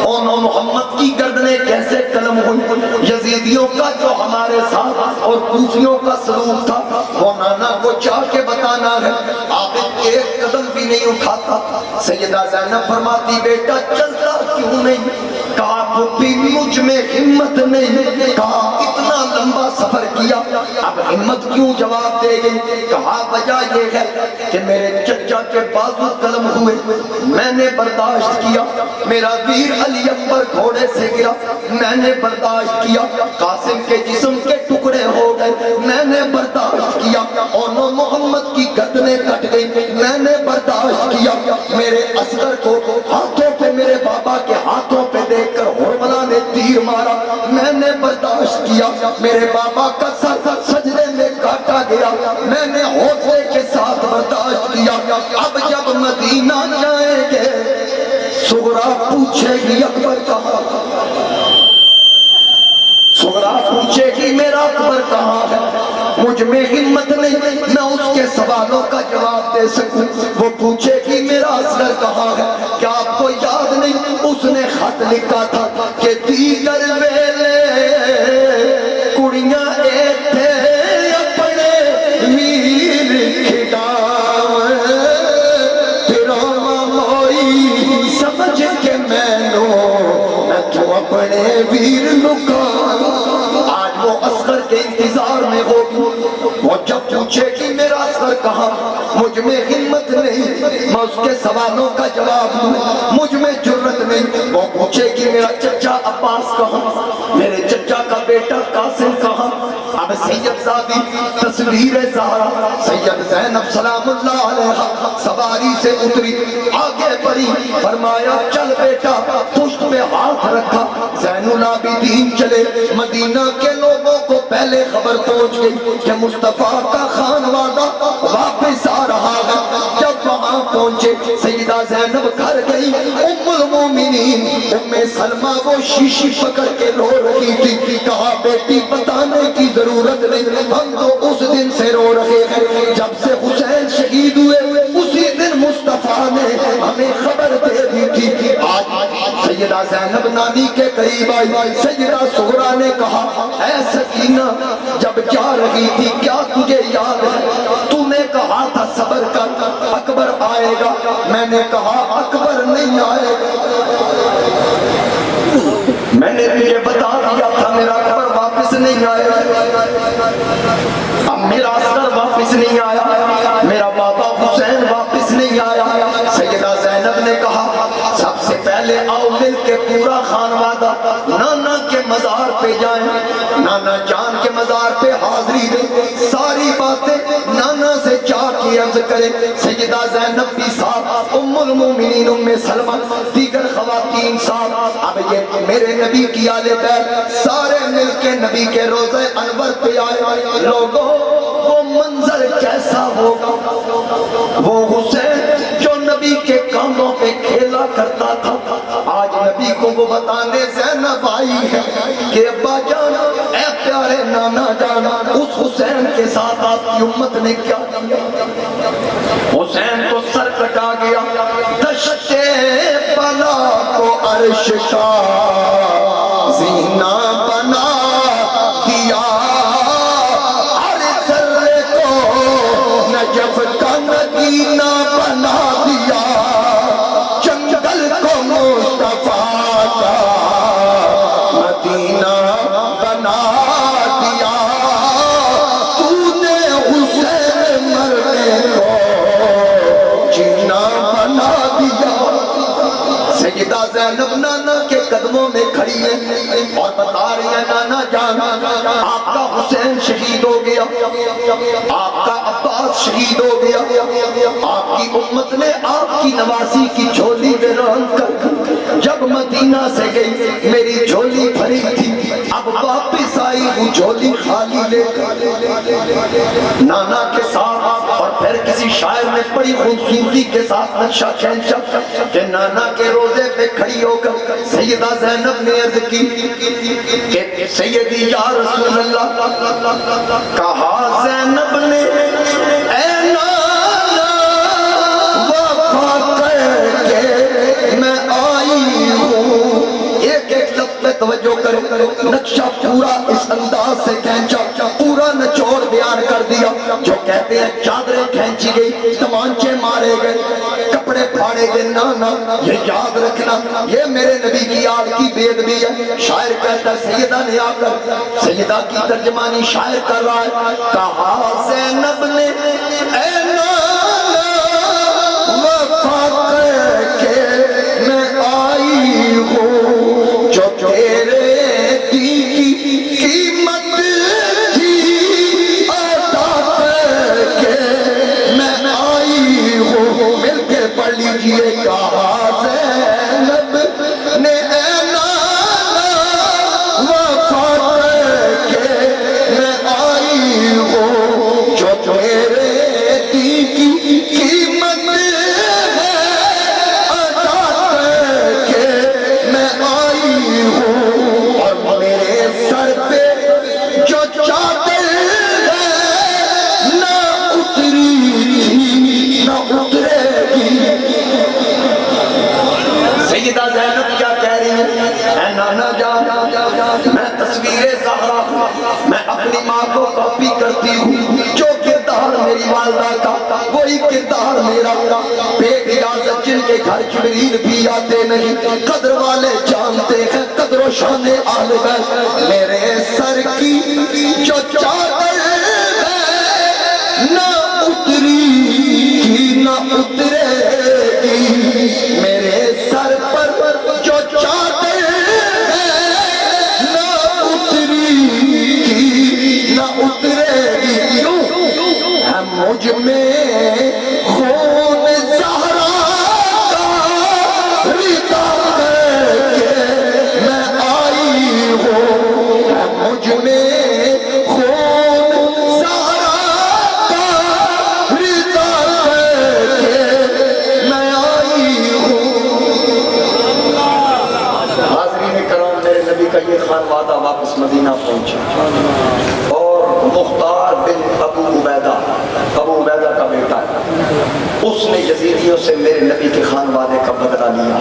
اون محمد کی گردنیں کیسے قلم ہوئی، یزیدیوں کا جو ہمارے ساتھ اور کوفیوں کا سلوک تھا وہ نانا کو چاہ کے بتانا ہے۔ عابد ایک قدم بھی نہیں اٹھاتا۔ سیدہ زینب فرماتی بیٹا چلتا کیوں نہیں، کہا پھپھی مجھ میں ہمت نہیں، کہا اتنا لمبا سفر کیا اب ہمت کیوں جواب دے گئی، کہا وجہ یہ ہے کہ میرے چچا کے بازو قلم ہوئے، میں نے برداشت کیا، میرا ویر علی اکبر گھوڑے سے گرا، میں نے برداشت کیا، قاسم کے جسم کے ٹکڑے ہو گئے، میں نے برداشت کیا، اور محمد کی گردنیں کٹ گئی، میں نے برداشت کیا، میرے اصغر کو ہاتھوں پہ میرے بابا کے ہاتھوں پہ دیکھ کر حرملہ نے تیر مارا، میں نے برداشت کیا، میرے بابا کا سر سجدے میں کاٹا گیا، میں نے حوصلے کے ساتھ برداشت کیا۔ اب جب مدینہ جائیں گے سغرا پوچھے گی اکبر کہاں، سغرا پوچھے گی میرا اکبر کہاں ہے، مجھ میں ہمت نہیں نہ اس کے سوالوں کا جواب دے سکوں۔ وہ پوچھے گی میرا اصغر کہاں ہے، کیا آپ کو یاد نہیں اس نے خط لکھا تھا کہ دیگر ویلے کڑیاں ایتھے اپنے ویر کھڑاویں، پھراواں موئی سمجھ کے میں تو اپنے ویر لکاواں۔ آج وہ اصغر کے انتظار میں ہوگی، وہ جب پوچھے کہ میرا اصغر کہاں، مجھ میں ہمت نہیں میں اس کے سوالوں کا جواب دوں، مجھ میں جرت نہیں۔ وہ پوچھے کہ میرا چچا عباس کہاں، میرے چچا کا بیٹا قاسم کہاں۔ اب سید زادی تصویر زہرا سید زینب سلام اللہ علیہ سواری سے اتری، آگے بڑھی، فرمایا چل بیٹا، پشت پہ ہاتھ رکھا، زین العابدین چلے۔ مدینہ کے لوگوں کو پہلے خبر پہنچ گئی کہ مصطفیٰ کا خانوادہ واپس آ رہا ہے۔ جب وہاں پہنچے سیدہ زینب گھر گئی، ام المومنین ام سلمہ وہ شیشی پکڑ کے رو رہی تھی، کہا بیٹی بتانے کی ضرورت نہیں، ہم تو اس دن سے رو رہے ہیں جب سے حسین شہید ہوئے، اسی دن مصطفیٰ نے ہمیں خبر دے دی تھی۔ آج سیدہ زینب نانی کے قریب آئی، سیدہ سغرا نے کہا اے سکینہ جب جا رہی تھی کیا تجھے یاد ہے، تو نے کہا تھا صبر کر اکبر آئے گا، میں نے کہا اکبر نہیں آئے گا، میں نے تجھے بتا دیا تھا میرا اکبر واپس نہیں آئے گا، اب میرا اصغر واپس نہیں آیا، میرا بابا حسین واپس نہیں آیا۔ سیدہ زینب نے کہا سب سے پہلے آؤ مل کے پورا خانوادہ نانا کے مزار پہ جائیں، نانا جان کے مزار پہ حاضری دیں، ساری باتیں نانا سے جا کے کرے. سیدہ زینب بھی صاحب، ام المومنین ام سلمہ، دیگر خواتین صاحب. اب یہ میرے نبی کی آل بیت سارے مل کے نبی کے روضہ انور پہ آئے. لوگوں وہ منظر کیسا ہوگا؟ وہ حسین جو نبی کے کاندھوں پہ کھیلا کرتا تھا، آج نبی کو وہ بتانے زینب آئی ہے کہ ابا جان، اے پیارے نانا جان، اس حسین کے ساتھ آپ کی امت نے کیا کیا؟ حسین تو سر کٹا گیا. دشت بلا کو عرش کا زینہ بنا دیا، ہر ذرے کو نجف کا مدینہ بنا دیا، جنگل کو مصطفیٰ کا مدینہ بنا دیا. تو نے حسین مرنے کو جینا بنا دیا. سیدہ زینب نانا کے قدموں میں کھڑی ہے اور بتا رہی ہے نانا جان، آپ کا حسین شہید ہو گیا، آپ کا عباس شہید ہو گیا. آپ کی امت نے آپ کی نواسی کی جھولی ویران کر جب مدینہ سے گئی، میری جھولی بھری تھی، اب واپس آئی وہ جھولی خالی لے کر. نانا کے ساتھ اور پھر کسی شاعر نے بڑی خوبصورتی کے ساتھ نقشہ کھینچا کہ نانا کے روزے پہ کھڑی ہو کر سیدہ زینب نے عرض کی کہ سیدی یا رسول اللہ، کہا زینب نے اے نانا وفا کر کے میں آئی ہوں. ایک ایک لفظ پہ توجہ کرے، نقشہ پورا اس انداز سے کھینچا، پورا نچوڑ بیان کر دیا. جو کہتے ہیں چادریں کھینچی گئی، تمانچے مارے گئے، کپڑے پھاڑے گئے، نانا یہ یاد رکھنا یہ میرے نبی کی آل کی بے ادبی ہے. شاعر کہتا ہے، سیدہ نے آ کر سیدہ کی ترجمانی شاعر کر رہا ہے، کہا زینب نے اے نانا وفا کر کے میں آئی ہوں، جو تیرے دی کی قیمت تھی ادا کر کے میں آئی ہوں. مل کے پڑھ لیجئے، کہا زینب نے اے نانا وفا کر کے میں آئی ہوں، جو تیرے دی کی قیمت ہے ادا کر کے میں آئی ہوں. اور میرے سر پہ جو چادر ہے نہ اتری تھی نہ اترے گی. سیدہ زینب کیا کہہ رہی ہے؟ اے نانا جان، میں تصویر زہرا ہوں، میں اپنی ماں کو کاپی کرتی ہوں. جو کردار میری والدہ کا وہی کردار میرا. بے اجازت جن کے گھر جبریل بھی آتے نہیں، قدر والے جانتے ہیں قدر و شان اہل بیت. میرے سر کی جو چادر ہے نہ اتری تھی نہ اترے گی. میرے سر پر جو چادر ہے نہ اتری تھی نہ اترے گی. ہے مجھ میں خون زہرا کا ردا کر کے میں آئی ہوں. ہے مجھ میں خون زہرا کا ردا کر کے میں آئی ہوں. حاضرین کرام، میرے نبی کا یہ خانوادہ واپس مدینہ پہنچا اور مختار بن ابو عبیدہ کا بیٹا ہے، اس نے یزیدیوں سے میرے نبی کے خانوادے کا بدلہ لیا.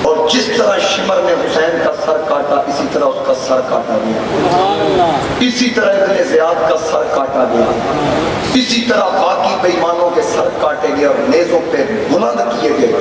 اور جس طرح شمر نے حسین کا سر کاٹا، اسی طرح اس کا سر کاٹا گیا. اسی طرح ابن زیاد کا سر کاٹا گیا. اسی طرح باقی بےایمانوں کے سر کاٹے گئے اور نیزوں پہ بلند کیے گئے.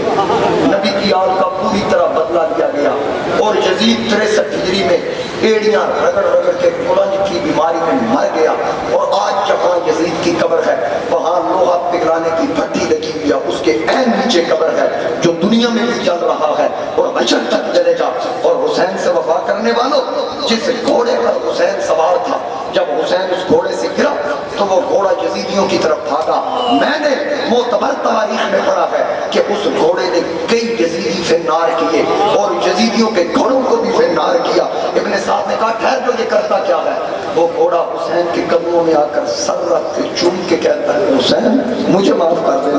نبی کی آل کا پوری طرح بدلہ لیا گیا. اور یزید 63 ہجری میں ایڑیاں رگڑ رگڑ کے قلنج کی بیماری میں مر گیا. اور آج جہاں یزید کی قبر ہے وہاں لوہا پگھلانے کی بھٹی لگی ہوئی ہے، اس کے عین نیچے قبر ہے جو دنیا میں بھی چل رہا ہے اور اجل تک چلے گا. اور حسین سے وفا کرنے والوں، جس گھوڑے پر حسین سوار تھا، جب حسین اس گھوڑے سے گرا تو وہ گھوڑا یزیدیوں کی طرف بھاگا. میں نے معتبر تاریخ میں پڑھا ہے کہ اس گھوڑے نے کئی یزیدی فنار کیے اور یزیدیوں کے گھوڑوں کو بھی فنار کیا. ابن سعد نے کہا ٹھہر جو یہ کرتا کیا ہے؟ وہ گھوڑا حسین کے قدموں میں آ کر سر رکھ کے چوم کے کہتا ہے حسین مجھے معاف کر دیں.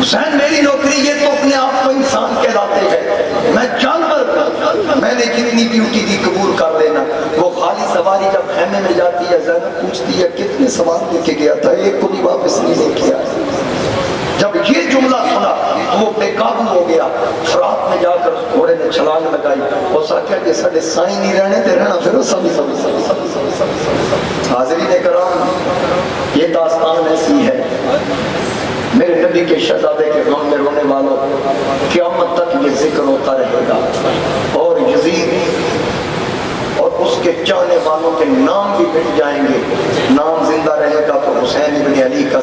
حسین میری نوکری یہ تو اپنے آپ کو انسان کہلاتے ہیں, میں جانور ہوں, میں نے جتنی ڈیوٹی دی قبول کر لینا. وہ خالی سواری جب خیمے میں جاتی ہے زینب پوچھتی ہے کتنے سوال لے کے گیا تھا, ایک کو بھی واپس نہیں لے کے آیا. جب یہ جملہ سنا تو وہ بے قابو ہو گیا. فرات میں جا کر اس گھوڑے نے چھلانگ لگائی. اس آخیا کہ ساڈے سائیں نہیں رہنے تے رہنا پھر سبھی. حاضرین کرام, یہ داستان ایسی ہے. میرے نبی کے شہزادے کے غم میں رونے والوں, قیامت تک یہ ذکر ہوتا رہے گا. اور یزید اور اس کے چاہنے والوں کے نام بھی مٹ جائیں گے. نام زندہ رہے گا تو حسین ابن علی کا